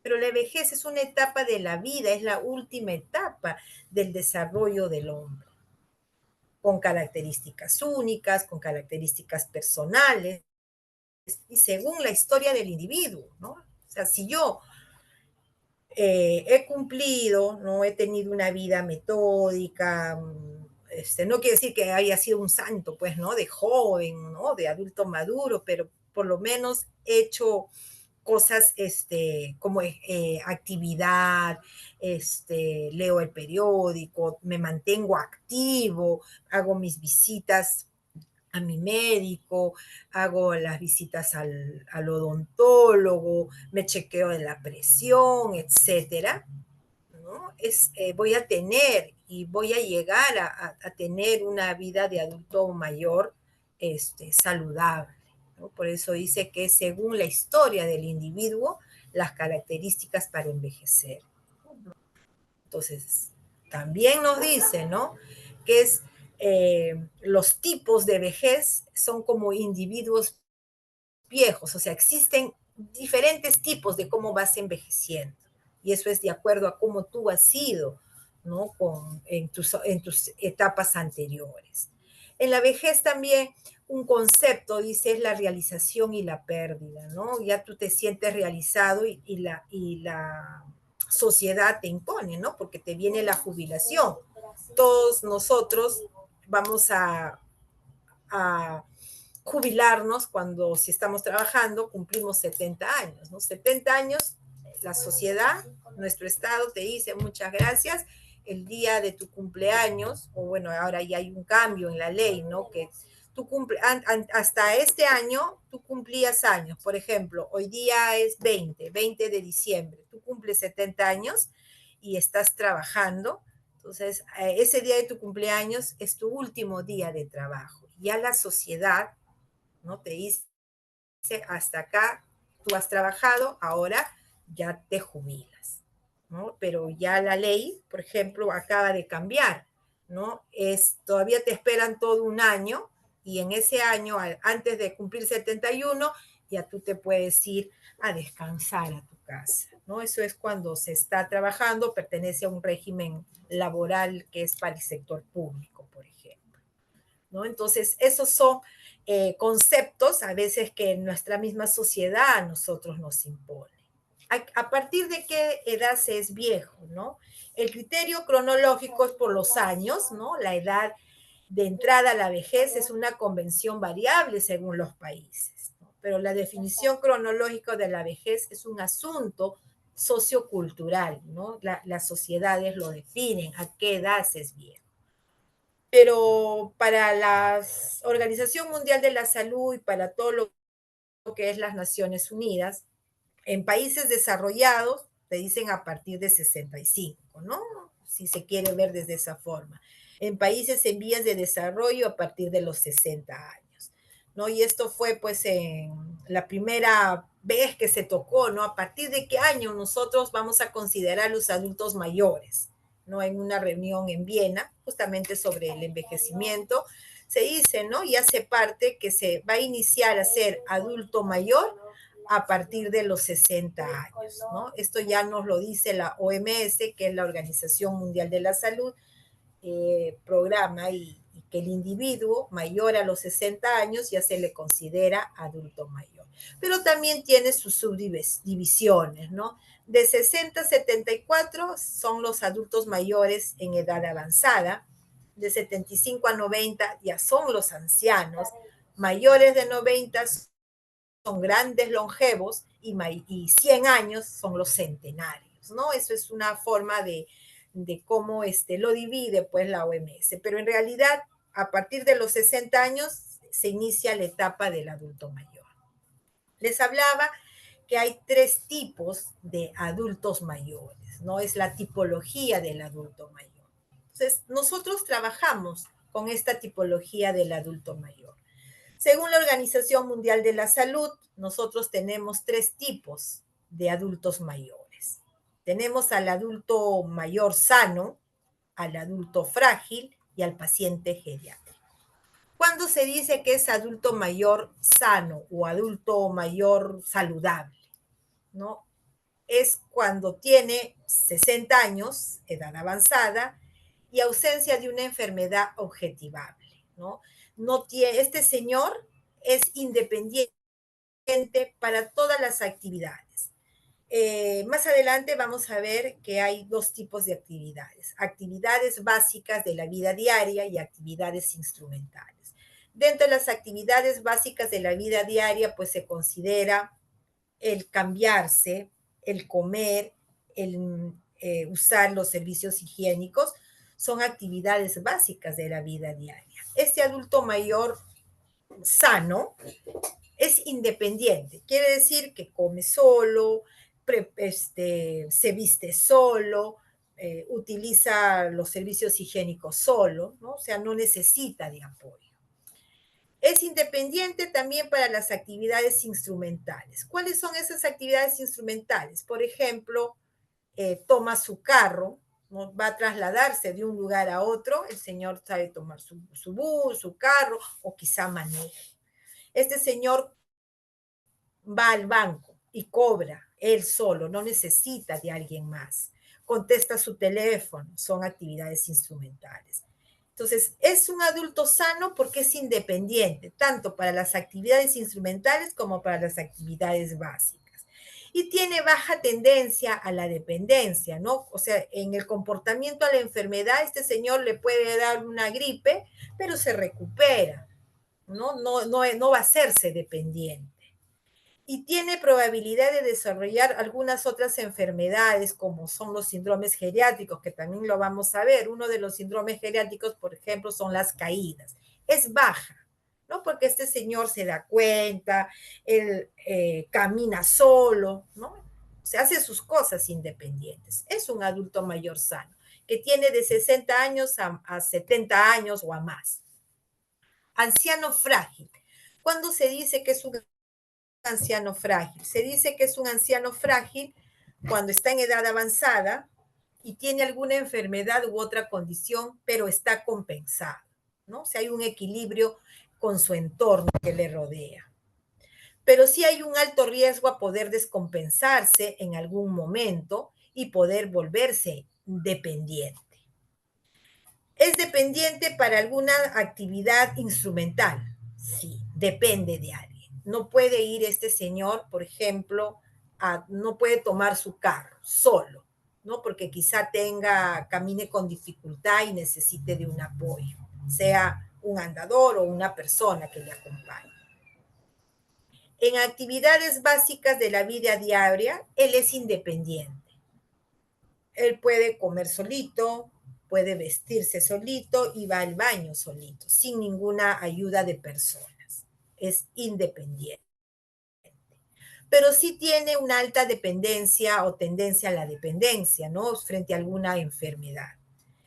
Pero la vejez es una etapa de la vida, es la última etapa del desarrollo del hombre, con características únicas, con características personales, y según la historia del individuo, ¿no? O sea, si yo he cumplido, no he tenido una vida metódica, no quiere decir que haya sido un santo, pues, ¿no? De joven, ¿no? De adulto maduro, pero por lo menos he hecho cosas como actividad, leo el periódico, me mantengo activo, hago mis visitas a mi médico, hago las visitas al odontólogo, me chequeo de la presión, etcétera, ¿no? Voy a tener y voy a llegar a tener una vida de adulto mayor saludable, ¿no? Por eso dice que según la historia del individuo, las características para envejecer. Entonces, también nos dice, ¿no? Que los tipos de vejez son como individuos viejos, o sea, existen diferentes tipos de cómo vas envejeciendo. Y eso es de acuerdo a cómo tú has sido, ¿no? En tus etapas anteriores. En la vejez también un concepto, dice, es la realización y la pérdida, ¿no? Ya tú te sientes realizado y la sociedad te impone, ¿no? Porque te viene la jubilación. Todos nosotros vamos a jubilarnos cuando si estamos trabajando cumplimos 70 años, ¿no? 70 años, la sociedad, nuestro Estado te dice muchas gracias, el día de tu cumpleaños, o bueno, ahora ya hay un cambio en la ley, ¿no? Que tú hasta este año tú cumplías años, por ejemplo, hoy día es 20 de diciembre, tú cumples 70 años y estás trabajando, entonces ese día de tu cumpleaños es tu último día de trabajo. Ya la sociedad, ¿no? Te dice, hasta acá tú has trabajado, ahora ya te jubilas, ¿no? Pero ya la ley, por ejemplo, acaba de cambiar, ¿no? Todavía te esperan todo un año y en ese año, antes de cumplir 71, ya tú te puedes ir a descansar a tu casa, ¿no? Eso es cuando se está trabajando, pertenece a un régimen laboral que es para el sector público, por ejemplo, ¿no? Entonces, esos son conceptos a veces que en nuestra misma sociedad a nosotros nos impone. ¿A partir de qué edad se es viejo, no? El criterio cronológico es por los años, ¿no? La edad de entrada a la vejez es una convención variable según los países, ¿no? Pero la definición cronológica de la vejez es un asunto sociocultural, ¿no? Las sociedades lo definen, a qué edad se es viejo. Pero para la Organización Mundial de la Salud y para todo lo que es las Naciones Unidas, en países desarrollados te dicen a partir de 65, ¿no? Si se quiere ver desde esa forma. En países en vías de desarrollo a partir de los 60 años, ¿no? Y esto fue pues en la primera vez que se tocó, ¿no? A partir de qué año nosotros vamos a considerar los adultos mayores, ¿no? En una reunión en Viena, justamente sobre el envejecimiento, se dice, ¿no? Y hace parte que se va a iniciar a ser adulto mayor a partir de los 60 años, ¿no? Esto ya nos lo dice la OMS, que es la Organización Mundial de la Salud, programa y que el individuo mayor a los 60 años ya se le considera adulto mayor. pero también tiene sus subdivisiones, ¿no? De 60 a 74 son los adultos mayores en edad avanzada, de 75 a 90 ya son los ancianos, mayores de 90 son grandes longevos y 100 años son los centenarios, ¿no? Eso es una forma de cómo lo divide pues la OMS, pero en realidad a partir de los 60 años se inicia la etapa del adulto mayor. Les hablaba que hay tres tipos de adultos mayores, ¿no? Es la tipología del adulto mayor. Entonces, nosotros trabajamos con esta tipología del adulto mayor. Según la Organización Mundial de la Salud, nosotros tenemos tres tipos de adultos mayores. Tenemos al adulto mayor sano, al adulto frágil y al paciente geriátrico. ¿Cuándo se dice que es adulto mayor sano o adulto mayor saludable? ¿No? Es cuando tiene 60 años, edad avanzada, y ausencia de una enfermedad objetivable, ¿no? No tiene, este señor es independiente para todas las actividades. Más adelante vamos a ver que hay dos tipos de actividades. Actividades básicas de la vida diaria y actividades instrumentales. Dentro de las actividades básicas de la vida diaria, pues se considera el cambiarse, el comer, el usar los servicios higiénicos, son actividades básicas de la vida diaria. Este adulto mayor sano es independiente, quiere decir que come solo, se viste solo, utiliza los servicios higiénicos solo, ¿no? O sea, no necesita de apoyo. Es independiente también para las actividades instrumentales. ¿Cuáles son esas actividades instrumentales? Por ejemplo, toma su carro, ¿no? Va a trasladarse de un lugar a otro, el señor sabe tomar su bus, su carro, o quizá maneja. Este señor va al banco y cobra él solo, no necesita de alguien más. Contesta su teléfono, son actividades instrumentales. Entonces, es un adulto sano porque es independiente, tanto para las actividades instrumentales como para las actividades básicas. Y tiene baja tendencia a la dependencia, ¿no? O sea, en el comportamiento a la enfermedad, este señor le puede dar una gripe, pero se recupera, ¿no? No va a hacerse dependiente. Y tiene probabilidad de desarrollar algunas otras enfermedades, como son los síndromes geriátricos, que también lo vamos a ver. Uno de los síndromes geriátricos, por ejemplo, son las caídas. Es baja, ¿no? Porque este señor se da cuenta, él camina solo, ¿no? Se hace sus cosas independientes. Es un adulto mayor sano, que tiene de 60 años a 70 años o a más. Anciano frágil. ¿Cuándo se dice que es un anciano frágil? Se dice que es un anciano frágil cuando está en edad avanzada y tiene alguna enfermedad u otra condición, pero está compensado, ¿no? O sea, hay un equilibrio con su entorno que le rodea. Pero sí hay un alto riesgo a poder descompensarse en algún momento y poder volverse dependiente. ¿Es dependiente para alguna actividad instrumental? Sí, depende de alguien. No puede ir este señor, por ejemplo, no puede tomar su carro solo, ¿no? Porque quizá camine con dificultad y necesite de un apoyo, sea un andador o una persona que le acompañe. En actividades básicas de la vida diaria, él es independiente. Él puede comer solito, puede vestirse solito y va al baño solito, sin ninguna ayuda de personas. Es independiente. Pero sí tiene una alta dependencia o tendencia a la dependencia, ¿no? Frente a alguna enfermedad.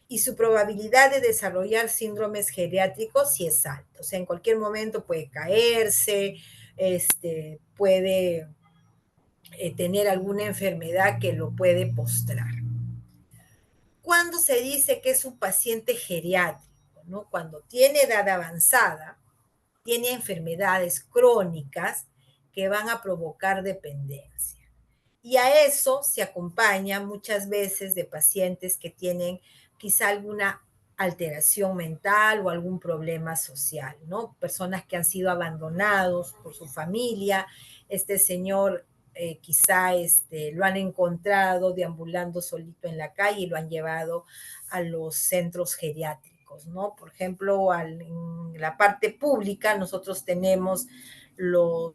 Y su probabilidad de desarrollar síndromes geriátricos sí es alta. O sea, en cualquier momento puede caerse, puede tener alguna enfermedad que lo puede postrar. ¿Cuándo se dice que es un paciente geriátrico? ¿No? Cuando tiene edad avanzada, tiene enfermedades crónicas que van a provocar dependencia. Y a eso se acompaña muchas veces de pacientes que tienen quizá alguna alteración mental o algún problema social, ¿no? Personas que han sido abandonados por su familia. Este señor quizá lo han encontrado deambulando solito en la calle y lo han llevado a los centros geriátricos, ¿no? Por ejemplo, en la parte pública nosotros tenemos los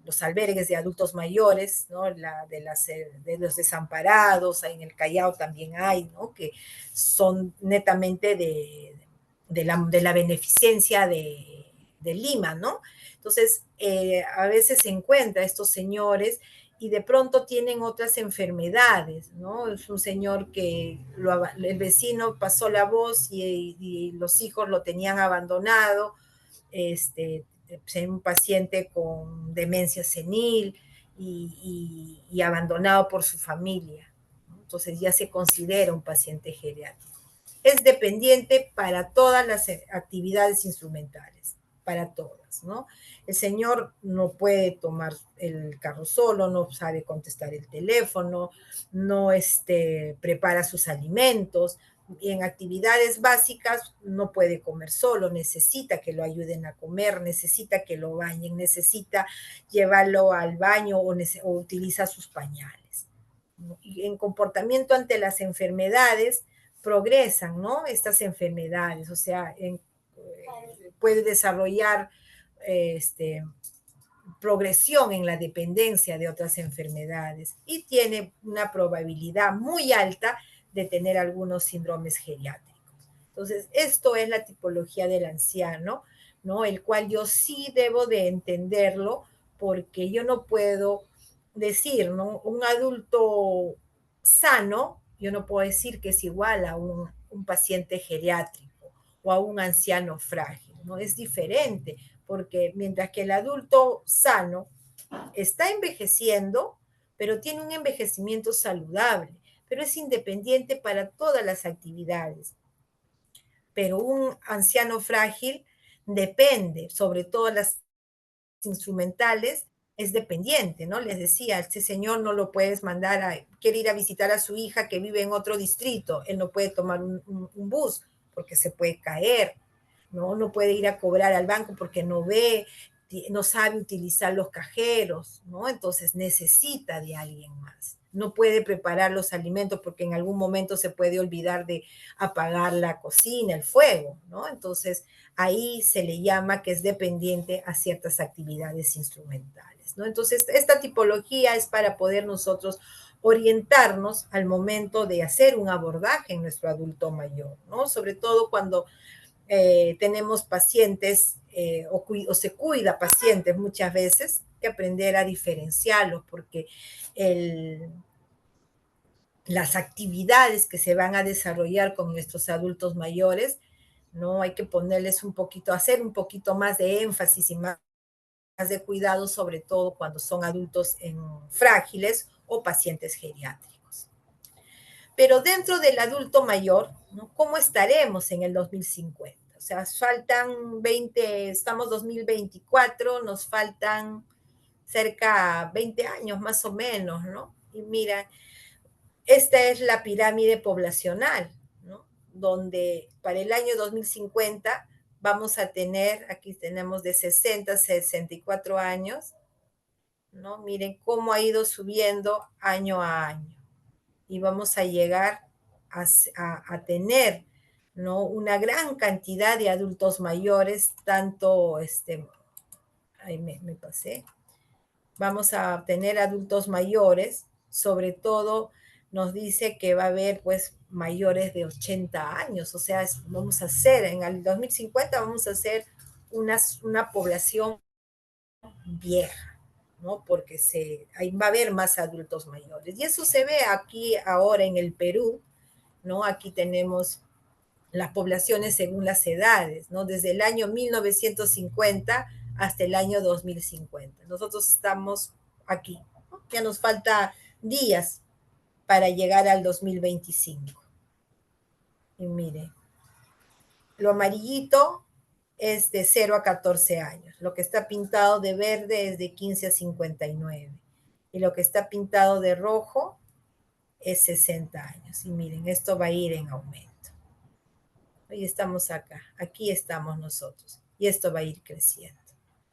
los albergues de adultos mayores, ¿no? De los desamparados, en el Callao también hay, ¿no? Que son netamente de la beneficencia de Lima, ¿no? Entonces, a veces se encuentra estos señores y de pronto tienen otras enfermedades, ¿no? Es un señor que el vecino pasó la voz y los hijos lo tenían abandonado, un paciente con demencia senil y abandonado por su familia, ¿no? Entonces ya se considera un paciente geriátrico. Es dependiente para todas las actividades instrumentales, para todas, ¿no? El señor no puede tomar el carro solo, no sabe contestar el teléfono, no prepara sus alimentos, y en actividades básicas no puede comer solo, necesita que lo ayuden a comer, necesita que lo bañen, necesita llevarlo al baño o utiliza sus pañales. Y en comportamiento ante las enfermedades progresan, ¿no? Estas enfermedades, o sea, puede desarrollar progresión en la dependencia de otras enfermedades y tiene una probabilidad muy alta de tener algunos síndromes geriátricos. Entonces, esto es la tipología del anciano, ¿no? El cual yo sí debo de entenderlo porque yo no puedo decir, ¿no? Un adulto sano, yo no puedo decir que es igual a un paciente geriátrico o a un anciano frágil, ¿no? Es diferente, porque mientras que el adulto sano está envejeciendo, pero tiene un envejecimiento saludable, pero es independiente para todas las actividades. Pero un anciano frágil depende, sobre todo las instrumentales, es dependiente, ¿no? Les decía, este señor no lo puedes quiere ir a visitar a su hija que vive en otro distrito, él no puede tomar un bus porque se puede caer, ¿no? No puede ir a cobrar al banco porque no ve, no sabe utilizar los cajeros, ¿no? Entonces necesita de alguien más. No puede preparar los alimentos porque en algún momento se puede olvidar de apagar la cocina, el fuego, ¿no? Entonces ahí se le llama que es dependiente a ciertas actividades instrumentales, ¿no? Entonces esta tipología es para poder nosotros orientarnos al momento de hacer un abordaje en nuestro adulto mayor, ¿no? Sobre todo cuando tenemos pacientes o se cuida pacientes muchas veces, que aprender a diferenciarlos porque las actividades que se van a desarrollar con nuestros adultos mayores, ¿no? Hay que ponerles un poquito, hacer un poquito más de énfasis y más de cuidado, sobre todo cuando son adultos frágiles o pacientes geriátricos. Pero dentro del adulto mayor, ¿no? ¿Cómo estaremos en el 2050? O sea, faltan 20, estamos 2024, nos faltan cerca 20 años más o menos, ¿no? Y mira, esta es la pirámide poblacional, ¿no? Donde para el año 2050 vamos a tener, aquí tenemos de 60 a 64 años, ¿no? Miren cómo ha ido subiendo año a año. Y vamos a llegar a tener, ¿no? Una gran cantidad de adultos mayores, tanto, ahí me pasé, vamos a tener adultos mayores, sobre todo nos dice que va a haber pues mayores de 80 años, o sea, vamos a hacer, en el 2050 vamos a hacer una población vieja, ¿no? Porque va a haber más adultos mayores. Y eso se ve aquí ahora en el Perú, ¿no? Aquí tenemos las poblaciones según las edades, ¿no? Desde el año 1950 hasta el año 2050. Nosotros estamos aquí, ¿no? Ya nos falta días para llegar al 2025. Y mire, lo amarillito es de 0 a 14 años, lo que está pintado de verde es de 15 a 59 y lo que está pintado de rojo es 60 años. Y miren, esto va a ir en aumento. Hoy estamos acá, aquí estamos nosotros. Y esto va a ir creciendo.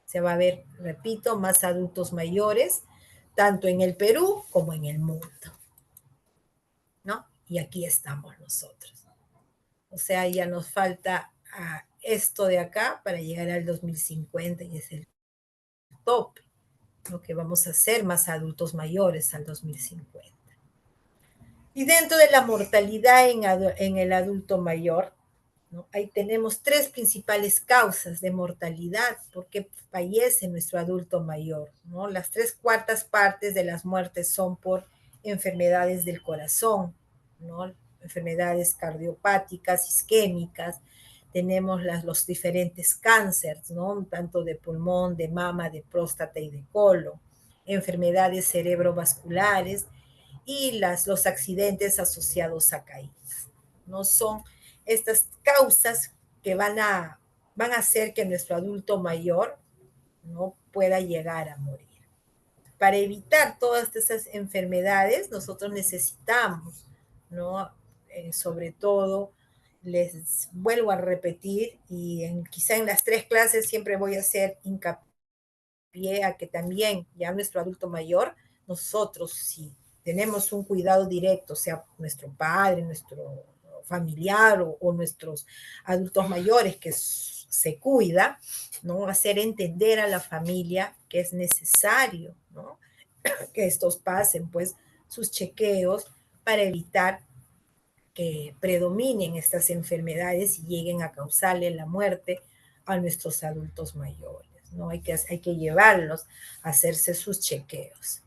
Se va a ver, repito, más adultos mayores, tanto en el Perú como en el mundo, ¿no? Y aquí estamos nosotros. O sea, ya nos falta esto de acá para llegar al 2050 y es el tope, lo que vamos a hacer más adultos mayores al 2050. Y dentro de la mortalidad en el adulto mayor, ¿no? Ahí tenemos tres principales causas de mortalidad porque fallece nuestro adulto mayor, ¿no? Las 3/4 de las muertes son por enfermedades del corazón, ¿no? Enfermedades cardiopáticas, isquémicas, tenemos los diferentes cánceres, ¿no? Tanto de pulmón, de mama, de próstata y de colon, enfermedades cerebrovasculares y los accidentes asociados a caídas. No son estas causas que van a hacer que nuestro adulto mayor no pueda llegar a morir. Para evitar todas esas enfermedades, nosotros necesitamos, ¿no? Sobre todo, les vuelvo a repetir, y quizá en las 3 clases siempre voy a hacer hincapié a que también ya nuestro adulto mayor, nosotros si tenemos un cuidado directo, sea nuestro padre, nuestro familiar o nuestros adultos mayores que se cuida, ¿no? Hacer entender a la familia que es necesario, ¿no? Que estos pasen pues sus chequeos para evitar que predominen estas enfermedades y lleguen a causarle la muerte a nuestros adultos mayores, ¿no? Hay que llevarlos a hacerse sus chequeos.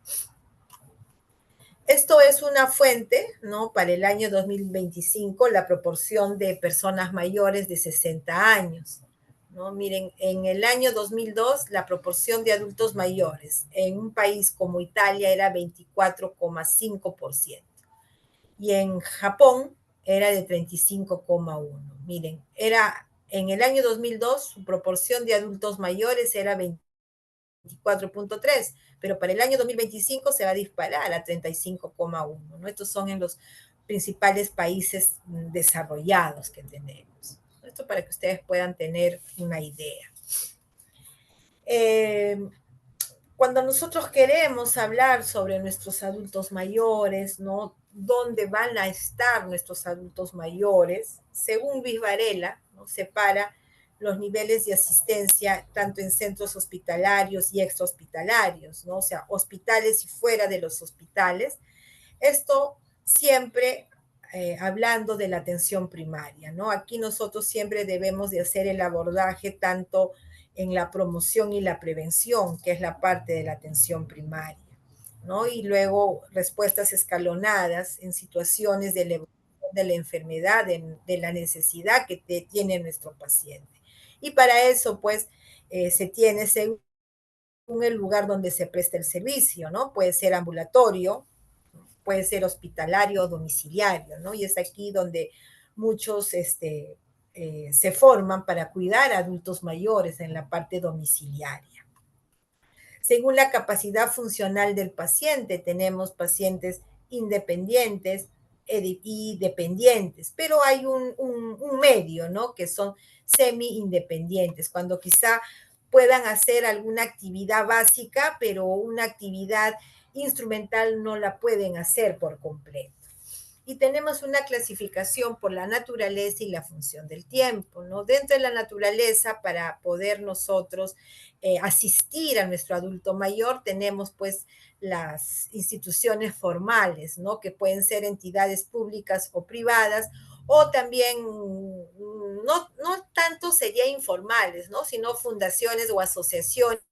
Esto es una fuente, ¿no? Para el año 2025, la proporción de personas mayores de 60 años. ¿No? Miren, en el año 2002, la proporción de adultos mayores en un país como Italia era 24,5%. Y en Japón era de 35,1. Miren, en el año 2002 su proporción de adultos mayores era 24,3, pero para el año 2025 se va a disparar a 35,1, ¿no? Estos son en los principales países desarrollados que tenemos. Esto para que ustedes puedan tener una idea. Cuando nosotros queremos hablar sobre nuestros adultos mayores, ¿no? ¿Dónde van a estar nuestros adultos mayores? Según Luis Varela, ¿no? Separa los niveles de asistencia tanto en centros hospitalarios y extrahospitalarios, ¿no? O sea, hospitales y fuera de los hospitales. Esto siempre hablando de la atención primaria, ¿no? Aquí nosotros siempre debemos de hacer el abordaje tanto en la promoción y la prevención, que es la parte de la atención primaria, ¿no? Y luego respuestas escalonadas en situaciones de la enfermedad, de la necesidad que tiene nuestro paciente. Y para eso, pues, se tiene según el lugar donde se presta el servicio, ¿no? Puede ser ambulatorio, puede ser hospitalario o domiciliario, ¿no? Y es aquí donde muchos se forman para cuidar a adultos mayores en la parte domiciliaria. Según la capacidad funcional del paciente, tenemos pacientes independientes y dependientes, pero hay un medio, ¿no? Que son semi-independientes, cuando quizá puedan hacer alguna actividad básica, pero una actividad instrumental no la pueden hacer por completo. Y tenemos una clasificación por la naturaleza y la función del tiempo, ¿no? Dentro de la naturaleza, para poder nosotros asistir a nuestro adulto mayor, tenemos pues las instituciones formales, ¿no? Que pueden ser entidades públicas o privadas, o también no tanto sería informales, ¿no? Sino fundaciones o asociaciones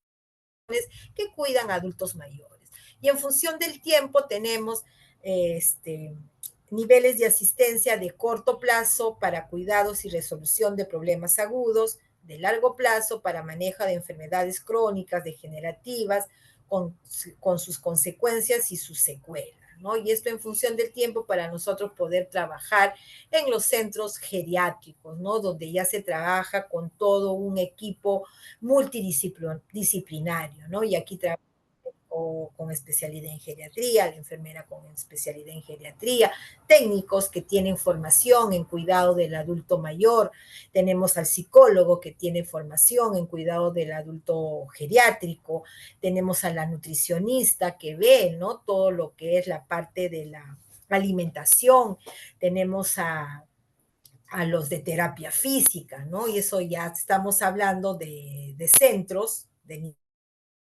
que cuidan a adultos mayores. Y en función del tiempo tenemos niveles de asistencia de corto plazo para cuidados y resolución de problemas agudos, de largo plazo para manejo de enfermedades crónicas degenerativas con sus consecuencias y sus secuelas, ¿no? Y esto en función del tiempo para nosotros poder trabajar en los centros geriátricos, ¿no? Donde ya se trabaja con todo un equipo multidisciplinario, ¿no? Y aquí médico con especialidad en geriatría, la enfermera con especialidad en geriatría, técnicos que tienen formación en cuidado del adulto mayor, tenemos al psicólogo que tiene formación en cuidado del adulto geriátrico, tenemos a la nutricionista que ve, ¿no?, todo lo que es la parte de la alimentación, tenemos a los de terapia física, ¿no? Y eso ya estamos hablando de centros, de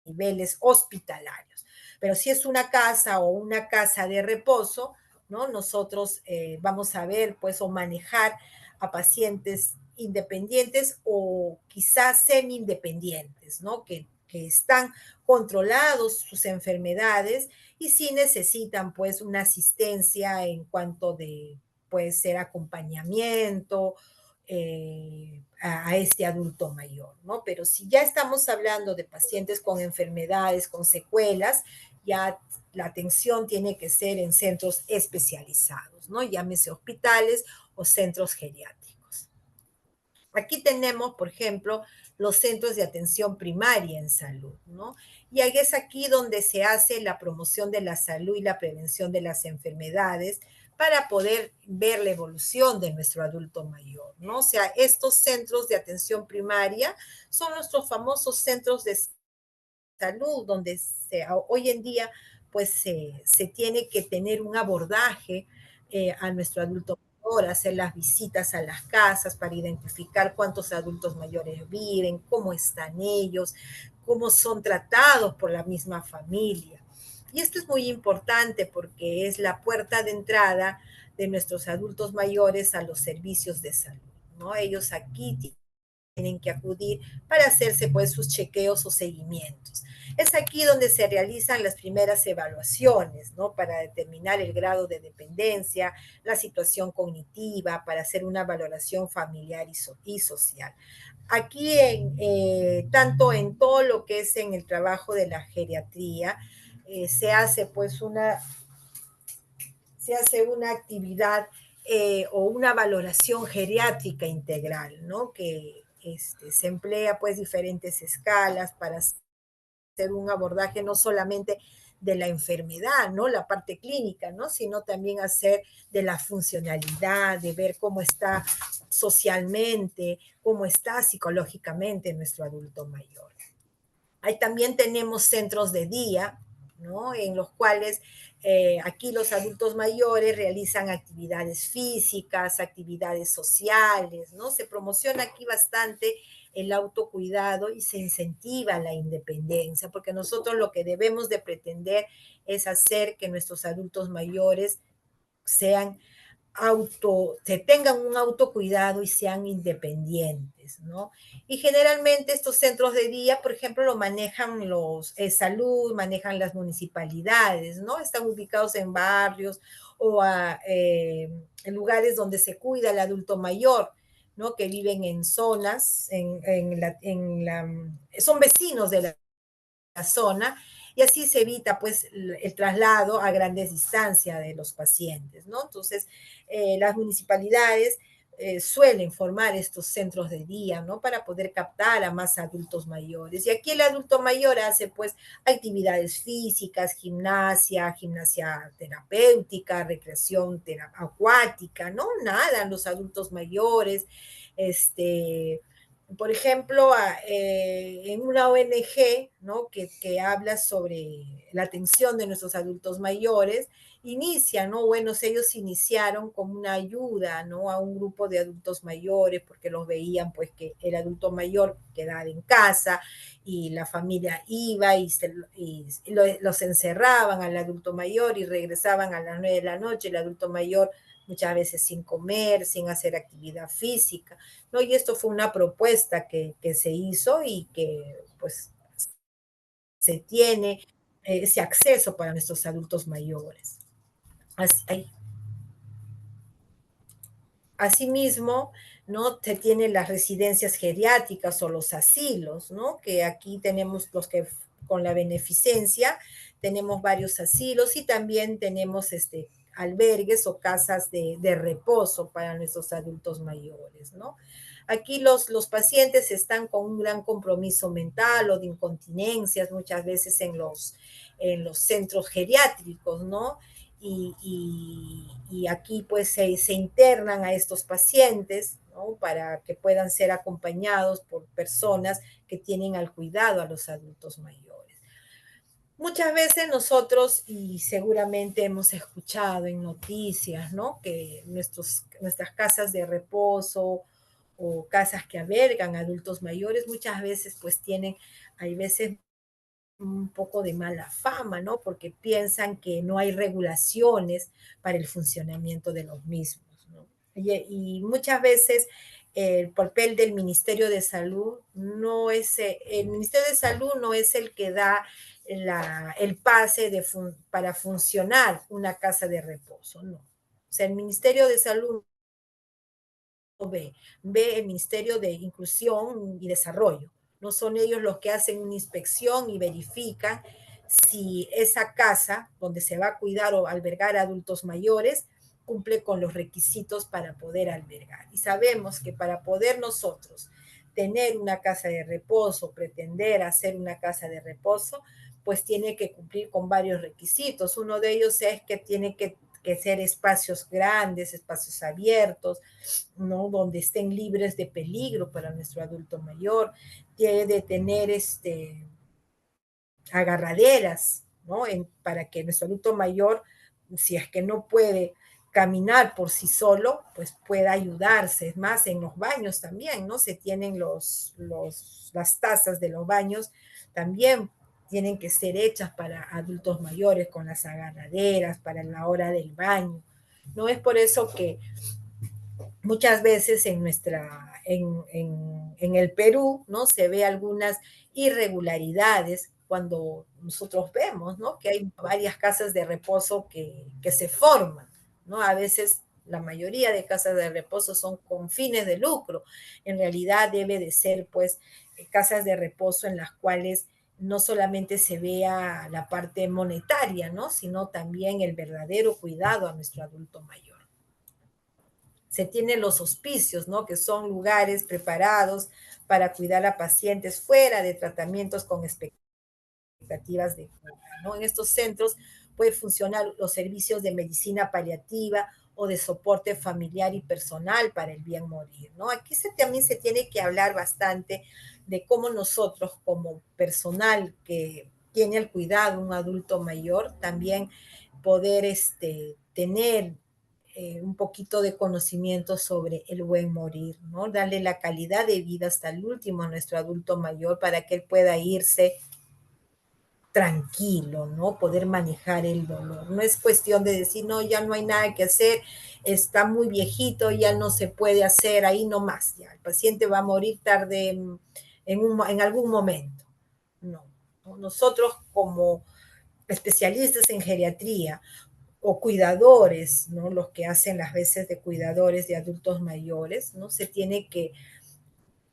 niveles hospitalarios. Pero si es una casa o una casa de reposo, ¿no? Nosotros vamos a ver, pues, o manejar a pacientes independientes o quizás semi-independientes, ¿no? Que están controlados sus enfermedades y sí necesitan, pues, una asistencia en cuanto de, puede ser acompañamiento, a este adulto mayor, ¿no? Pero si ya estamos hablando de pacientes con enfermedades, con secuelas, ya la atención tiene que ser en centros especializados, ¿no? Llámese hospitales o centros geriátricos. Aquí tenemos, por ejemplo, los centros de atención primaria en salud, ¿no? Y ahí es aquí donde se hace la promoción de la salud y la prevención de las enfermedades para poder ver la evolución de nuestro adulto mayor, ¿no? O sea, estos centros de atención primaria son nuestros famosos centros de salud, donde hoy en día pues se tiene que tener un abordaje a nuestro adulto mayor, hacer las visitas a las casas para identificar cuántos adultos mayores viven, cómo están ellos, cómo son tratados por la misma familia. Y esto es muy importante porque es la puerta de entrada de nuestros adultos mayores a los servicios de salud, ¿no? Ellos aquí tienen que acudir para hacerse pues sus chequeos o seguimientos. Es aquí donde se realizan las primeras evaluaciones, ¿no? Para determinar el grado de dependencia, la situación cognitiva, para hacer una valoración familiar y social. Aquí, tanto en todo lo que es en el trabajo de la geriatría, se hace pues se hace una actividad o una valoración geriátrica integral, ¿no? Que se emplea pues diferentes escalas para hacer un abordaje no solamente de la enfermedad, ¿no? La parte clínica, ¿no? Sino también hacer de la funcionalidad, de ver cómo está socialmente, cómo está psicológicamente nuestro adulto mayor. Ahí también tenemos centros de día, ¿no? En los cuales aquí los adultos mayores realizan actividades físicas, actividades sociales, ¿no? Se promociona aquí bastante el autocuidado y se incentiva la independencia, porque nosotros lo que debemos de pretender es hacer que nuestros adultos mayores sean se tengan un autocuidado y sean independientes, ¿no? Y generalmente estos centros de día, por ejemplo, lo manejan los salud, manejan las municipalidades, ¿no? Están ubicados en barrios o en lugares donde se cuida al adulto mayor, ¿no? Que viven en zonas, son vecinos de la zona y así se evita pues el traslado a grandes distancias de los pacientes, ¿no? Entonces, las municipalidades suelen formar estos centros de día, ¿no? Para poder captar a más adultos mayores. Y aquí el adulto mayor hace pues actividades físicas, gimnasia terapéutica, recreación acuática, ¿no? Nadan los adultos mayores, por ejemplo, en una ONG, ¿no? Que habla sobre la atención de nuestros adultos mayores, inicia, ¿no? Bueno, ellos iniciaron como una ayuda, ¿no? A un grupo de adultos mayores porque los veían, pues, que el adulto mayor quedaba en casa y la familia iba los encerraban al adulto mayor y regresaban a las 9 de la noche, el adulto mayor muchas veces sin comer, sin hacer actividad física, ¿no? Y esto fue una propuesta que se hizo y que pues se tiene ese acceso para nuestros adultos mayores. Así, asimismo, ¿no? Se tienen las residencias geriátricas o los asilos, ¿no? Que aquí tenemos los que con la beneficencia, tenemos varios asilos y también tenemos albergues o casas de reposo para nuestros adultos mayores, ¿no? Aquí los pacientes están con un gran compromiso mental o de incontinencias muchas veces en los centros geriátricos, ¿no? Y aquí pues se internan a estos pacientes, ¿no? Para que puedan ser acompañados por personas que tienen al cuidado a los adultos mayores. Muchas veces nosotros, y seguramente hemos escuchado en noticias, ¿no? Que nuestras casas de reposo o casas que albergan adultos mayores, muchas veces pues hay veces un poco de mala fama, ¿no? Porque piensan que no hay regulaciones para el funcionamiento de los mismos, ¿no? Y muchas veces el papel del Ministerio de Salud no es, el Ministerio de Salud no es el que da el pase para funcionar una casa de reposo, no. O sea, el Ministerio de Salud ve el Ministerio de Inclusión y Desarrollo. No son ellos los que hacen una inspección y verifican si esa casa donde se va a cuidar o albergar a adultos mayores cumple con los requisitos para poder albergar. Y sabemos que para poder nosotros tener una casa de reposo, pretender hacer una casa de reposo, pues tiene que cumplir con varios requisitos. Uno de ellos es que tiene que ser espacios grandes, espacios abiertos, ¿no? Donde estén libres de peligro para nuestro adulto mayor, tiene de tener agarraderas, ¿no? Para que nuestro adulto mayor, si es que no puede caminar por sí solo, pues pueda ayudarse. Es más, en los baños también, ¿no? Se tienen las tazas de los baños, también tienen que ser hechas para adultos mayores con las agarraderas, para la hora del baño. No es por eso que muchas veces en el Perú, ¿no? Se ve algunas irregularidades cuando nosotros vemos, ¿no? Que hay varias casas de reposo que se forman, ¿no? A veces la mayoría de casas de reposo son con fines de lucro. En realidad debe de ser, pues, casas de reposo en las cuales no solamente se vea la parte monetaria, ¿no? Sino también el verdadero cuidado a nuestro adulto mayor. Se tienen los hospicios, ¿no? Que son lugares preparados para cuidar a pacientes fuera de tratamientos con expectativas de cura, ¿no? En estos centros pueden funcionar los servicios de medicina paliativa o de soporte familiar y personal para el bien morir, ¿no? Aquí también se tiene que hablar bastante de cómo nosotros como personal que tiene el cuidado un adulto mayor, también poder tener un poquito de conocimiento sobre el buen morir, ¿no? Darle la calidad de vida hasta el último a nuestro adulto mayor para que él pueda irse tranquilo, ¿no? Poder manejar el dolor. No es cuestión de decir, no, ya no hay nada que hacer, está muy viejito, ya no se puede hacer, ahí nomás, ya el paciente va a morir tarde en algún momento. No, ¿no? Nosotros como especialistas en geriatría o cuidadores, ¿no? Los que hacen las veces de cuidadores de adultos mayores, ¿no? Se tiene que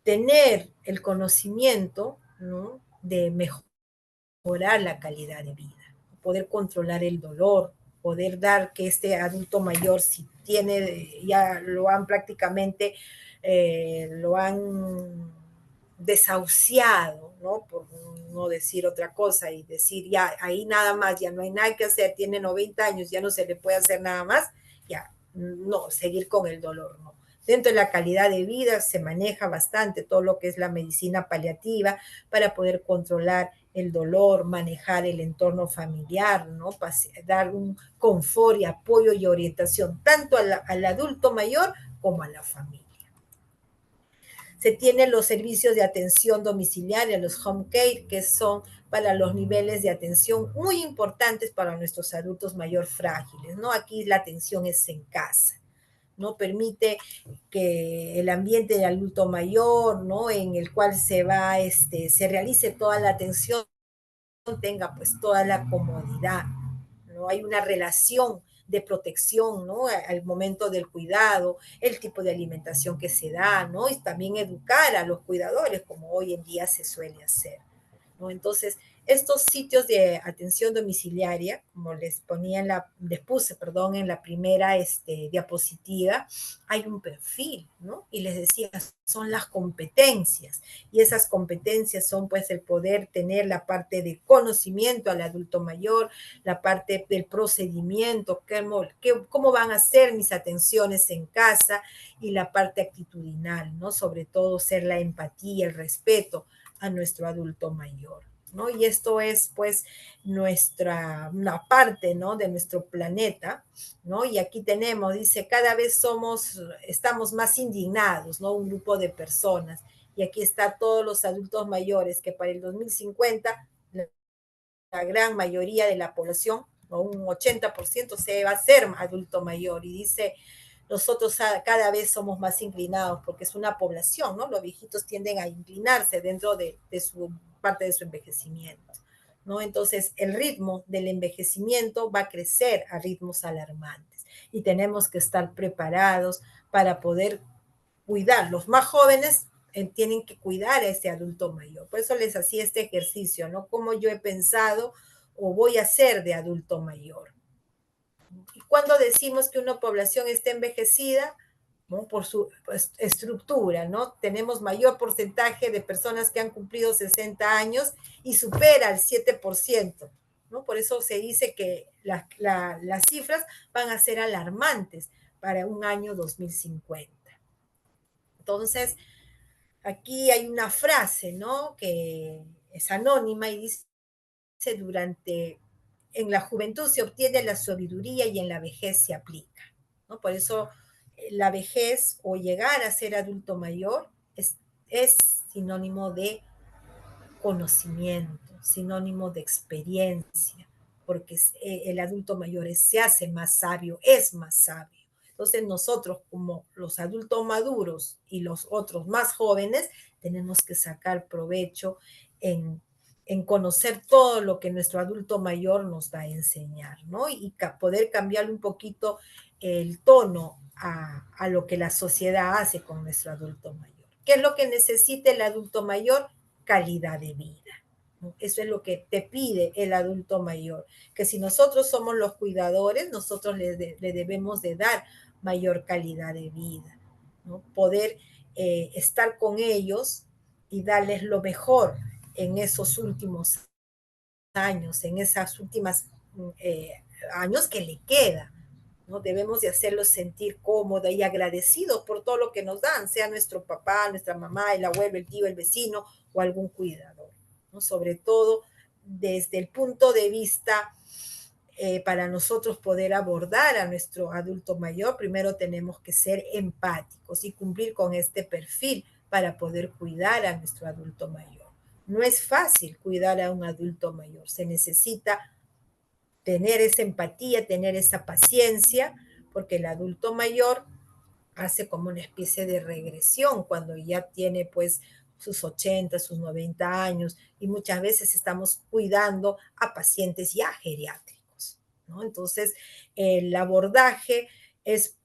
tener el conocimiento, ¿no? De mejorar la calidad de vida, poder controlar el dolor, poder dar que este adulto mayor, si tiene, ya lo han prácticamente, lo han desahuciado, ¿no? Por no decir otra cosa y decir, ya, ahí nada más, ya no hay nada que hacer, tiene 90 años, ya no se le puede hacer nada más, ya, no, seguir con el dolor, no. Dentro de la calidad de vida se maneja bastante todo lo que es la medicina paliativa para poder controlar el dolor, manejar el entorno familiar, ¿no? Dar un confort y apoyo y orientación tanto al adulto mayor como a la familia. Se tienen los servicios de atención domiciliaria, los home care, que son para los niveles de atención muy importantes para nuestros adultos mayor frágiles, ¿no? Aquí la atención es en casa, ¿no? Permite que el ambiente del adulto mayor, ¿no? En el cual se realice toda la atención, tenga pues toda la comodidad, ¿no? Hay una relación de protección, ¿no? Al momento del cuidado, el tipo de alimentación que se da, ¿no? Y también educar a los cuidadores, como hoy en día se suele hacer, ¿no? Entonces, estos sitios de atención domiciliaria, como les puse, perdón, en la primera diapositiva, hay un perfil, ¿no? Y les decía, son las competencias, y esas competencias son pues el poder tener la parte de conocimiento al adulto mayor, la parte del procedimiento, cómo van a ser mis atenciones en casa, y la parte actitudinal, ¿no? Sobre todo ser la empatía, el respeto a nuestro adulto mayor, ¿no? Y esto es pues una parte, ¿no? De nuestro planeta, ¿no? Y aquí tenemos, dice, cada vez estamos más indignados, ¿no? Un grupo de personas. Y aquí está todos los adultos mayores que para el 2050 la gran mayoría de la población, o un 80% se va a ser adulto mayor. Y dice, nosotros cada vez somos más inclinados porque es una población, ¿no? Los viejitos tienden a inclinarse dentro de su parte de su envejecimiento, ¿no? Entonces, el ritmo del envejecimiento va a crecer a ritmos alarmantes y tenemos que estar preparados para poder cuidar. Los más jóvenes tienen que cuidar a ese adulto mayor. Por eso les hacía este ejercicio, ¿no? Cómo yo he pensado o voy a ser de adulto mayor. Y cuando decimos que una población está envejecida, ¿no? Por su pues, estructura, ¿no? Tenemos mayor porcentaje de personas que han cumplido 60 años y supera el 7%, ¿no? Por eso se dice que las cifras van a ser alarmantes para un año 2050. Entonces, aquí hay una frase, ¿no? Que es anónima y dice, en la juventud se obtiene la sabiduría y en la vejez se aplica, ¿no? Por eso la vejez o llegar a ser adulto mayor es sinónimo de conocimiento, sinónimo de experiencia, porque el adulto mayor se hace más sabio, es más sabio. Entonces nosotros como los adultos maduros y los otros más jóvenes tenemos que sacar provecho en conocer todo lo que nuestro adulto mayor nos va a enseñar, ¿no? Y poder cambiar un poquito el tono a lo que la sociedad hace con nuestro adulto mayor. ¿Qué es lo que necesita el adulto mayor? Calidad de vida. Eso es lo que te pide el adulto mayor, que si nosotros somos los cuidadores, nosotros le debemos de dar mayor calidad de vida, ¿no? Poder estar con ellos y darles lo mejor en esos últimos años, en esas últimas años que le queda, ¿no? Debemos de hacerlos sentir cómodos y agradecidos por todo lo que nos dan, sea nuestro papá, nuestra mamá, el abuelo, el tío, el vecino o algún cuidador, ¿no? Sobre todo desde el punto de vista para nosotros poder abordar a nuestro adulto mayor, primero tenemos que ser empáticos y cumplir con este perfil para poder cuidar a nuestro adulto mayor. No es fácil cuidar a un adulto mayor, se necesita tener esa empatía, tener esa paciencia, porque el adulto mayor hace como una especie de regresión cuando ya tiene pues sus 80, sus 90 años y muchas veces estamos cuidando a pacientes ya geriátricos, ¿no? Entonces, el abordaje es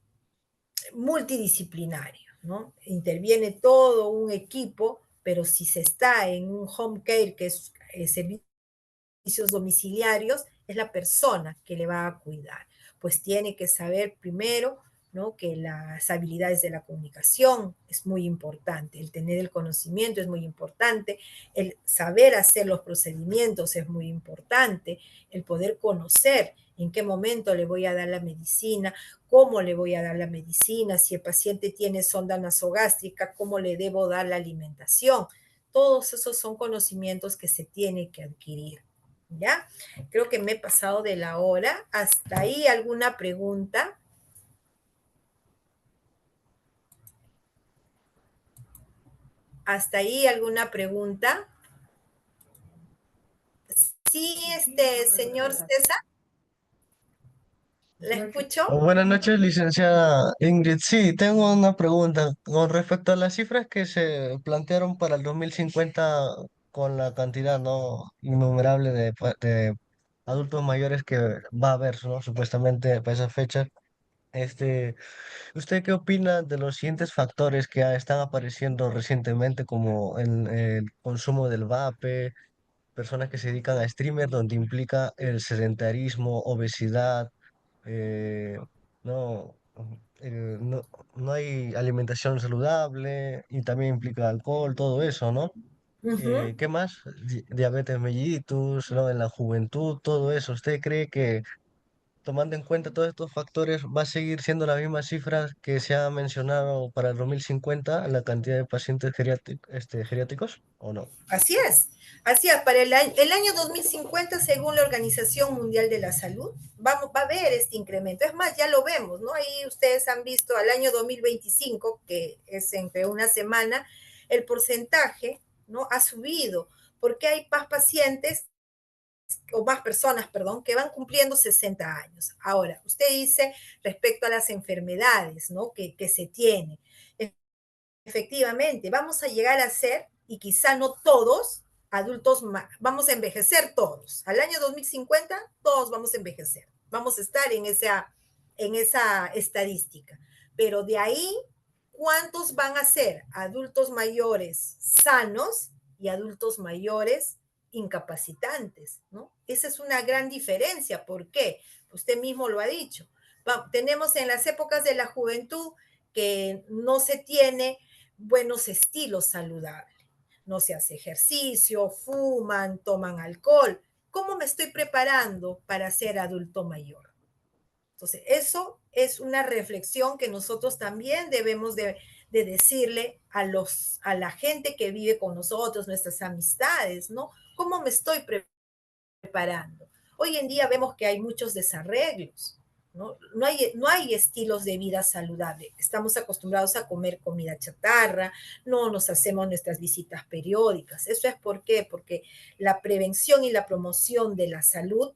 multidisciplinario, ¿no? Interviene todo un equipo, pero si se está en un home care, que es servicio domiciliarios, es la persona que le va a cuidar. Pues tiene que saber primero, ¿no? Que las habilidades de la comunicación es muy importante, el tener el conocimiento es muy importante, el saber hacer los procedimientos es muy importante, el poder conocer en qué momento le voy a dar la medicina, cómo le voy a dar la medicina, si el paciente tiene sonda nasogástrica, cómo le debo dar la alimentación. Todos esos son conocimientos que se tienen que adquirir. ¿Ya? Creo que me he pasado de la hora. ¿Hasta ahí alguna pregunta? ¿Hasta ahí alguna pregunta? Sí, señor César, ¿la escucho? Buenas noches, licenciada Ingrid. Sí, tengo una pregunta con respecto a las cifras que se plantearon para el 2050 con la cantidad no innumerable de adultos mayores que va a haber, ¿no? Supuestamente para esa fecha. Este, ¿Usted qué opina de los siguientes factores que están apareciendo recientemente como el consumo del vape? personas que se dedican a streamer, donde implica el sedentarismo, obesidad, eh, no, no, no hay alimentación saludable y también implica alcohol, todo eso, ¿no? Ujú. ¿Qué más? Diabetes mellitus, ¿no? En la juventud, todo eso. ¿Usted cree que tomando en cuenta todos estos factores va a seguir siendo la misma cifra que se ha mencionado para el 2050, la cantidad de pacientes geriátricos o no? Así es, así es. Para el año 2050, según la Organización Mundial de la Salud, va a haber este incremento. Es más, ya lo vemos, ¿no? Ahí ustedes han visto al año 2025, que es entre una semana, el porcentaje, ¿no? Ha subido, porque hay más pacientes o más personas, perdón, que van cumpliendo 60 años. Ahora, usted dice respecto a las enfermedades, ¿no? Que se tiene. Efectivamente, vamos a llegar a ser, y quizá no todos, adultos, vamos a envejecer todos. Al año 2050, todos vamos a envejecer. Vamos a estar en esa estadística. Pero de ahí, ¿cuántos van a ser adultos mayores sanos y adultos mayores incapacitantes? ¿No? Esa es una gran diferencia. ¿Por qué? Usted mismo lo ha dicho. Tenemos en las épocas de la juventud que no se tiene buenos estilos saludables. No se hace ejercicio, fuman, toman alcohol. ¿Cómo me estoy preparando para ser adulto mayor? Entonces, eso es una reflexión que nosotros también debemos de decirle a la gente que vive con nosotros, nuestras amistades, ¿no? ¿Cómo me estoy preparando? Hoy en día vemos que hay muchos desarreglos. No hay estilos de vida saludable. Estamos acostumbrados a comer comida chatarra, no nos hacemos nuestras visitas periódicas. ¿Eso es por qué? Porque la prevención y la promoción de la salud,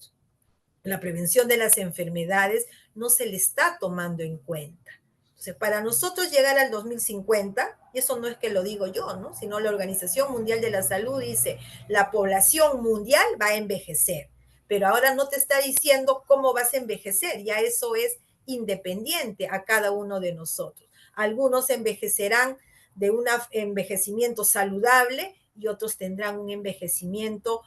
la prevención de las enfermedades, no se le está tomando en cuenta. Entonces, para nosotros llegar al 2050, y eso no es que lo digo yo, ¿no? Sino la Organización Mundial de la Salud dice, la población mundial va a envejecer, pero ahora no te está diciendo cómo vas a envejecer, ya eso es independiente a cada uno de nosotros. Algunos envejecerán de un envejecimiento saludable y otros tendrán un envejecimiento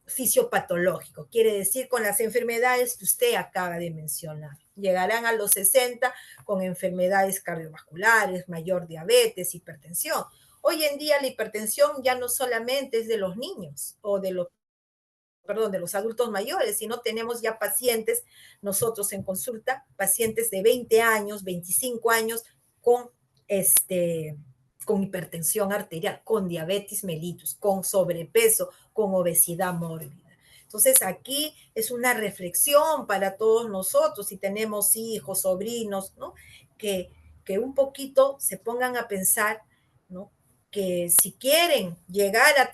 fisiopatológico, quiere decir con las enfermedades que usted acaba de mencionar. Llegarán a los 60 con enfermedades cardiovasculares, mayor diabetes, hipertensión. Hoy en día la hipertensión ya no solamente es de los niños o de los adultos mayores, sino tenemos ya pacientes, nosotros en consulta, pacientes de 20 años, 25 años con con hipertensión arterial, con diabetes mellitus, con sobrepeso, con obesidad mórbida. Entonces aquí es una reflexión para todos nosotros, si tenemos hijos, sobrinos, ¿no? Que un poquito se pongan a pensar, ¿no? Que si quieren llegar a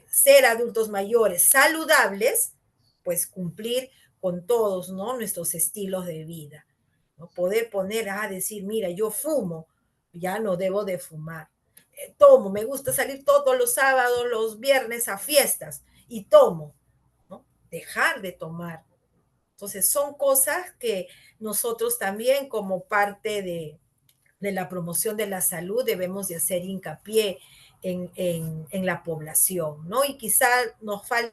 ser adultos mayores saludables, pues cumplir con todos, ¿no? Nuestros estilos de vida, ¿no? Poder poner a decir, mira, yo fumo, ya no debo de fumar. Tomo, me gusta salir todos los sábados, los viernes a fiestas y tomo, ¿no? Dejar de tomar. Entonces son cosas que nosotros también como parte de la promoción de la salud debemos de hacer hincapié en la población, ¿no? Y quizá nos falta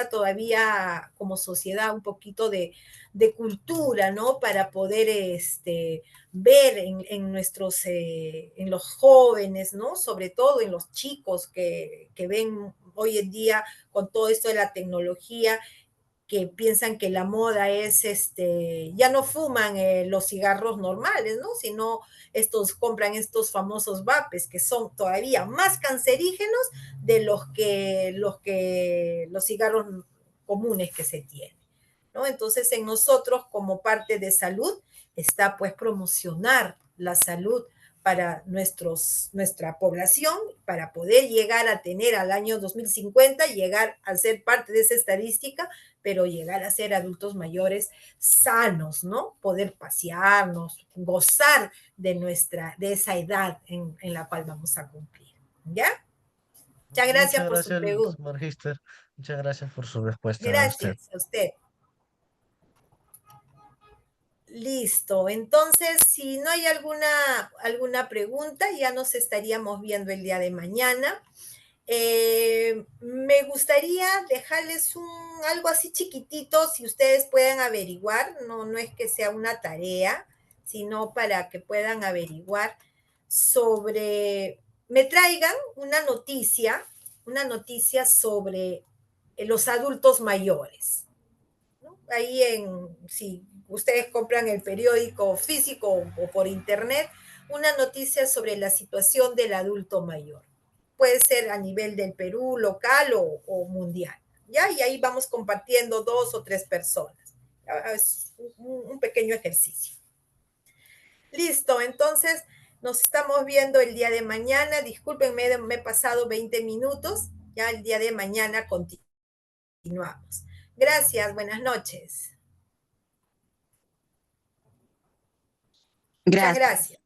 todavía como sociedad un poquito de cultura, ¿no? Para poder ver en los jóvenes, ¿no? Sobre todo en los chicos que ven hoy en día con todo esto de la tecnología, que piensan que la moda es, ya no fuman los cigarros normales, ¿no? Sino compran estos famosos vapes que son todavía más cancerígenos de los cigarros comunes que se tienen, ¿no? Entonces, en nosotros, como parte de salud, está pues promocionar la salud para nuestra población, para poder llegar a tener al año 2050, llegar a ser parte de esa estadística, pero llegar a ser adultos mayores sanos, ¿no? Poder pasearnos, gozar de esa edad en la cual vamos a cumplir, ¿ya? Muchas gracias Muchas por su gracias, pregunta. Magister. Muchas gracias por su respuesta a usted. Gracias a usted. Listo. Entonces, si no hay alguna pregunta, ya nos estaríamos viendo el día de mañana. Me gustaría dejarles algo así chiquitito, si ustedes pueden averiguar, no es que sea una tarea, sino para que puedan averiguar sobre, me traigan una noticia sobre los adultos mayores, ¿no? Ahí si ustedes compran el periódico físico o por internet, una noticia sobre la situación del adulto mayor. Puede ser a nivel del Perú, local o mundial, ¿ya? Y ahí vamos compartiendo 2 o 3 personas. Es un pequeño ejercicio. Listo, entonces nos estamos viendo el día de mañana. Discúlpenme, me he pasado 20 minutos. Ya el día de mañana continuamos. Gracias, buenas noches. Muchas Gracias. gracias.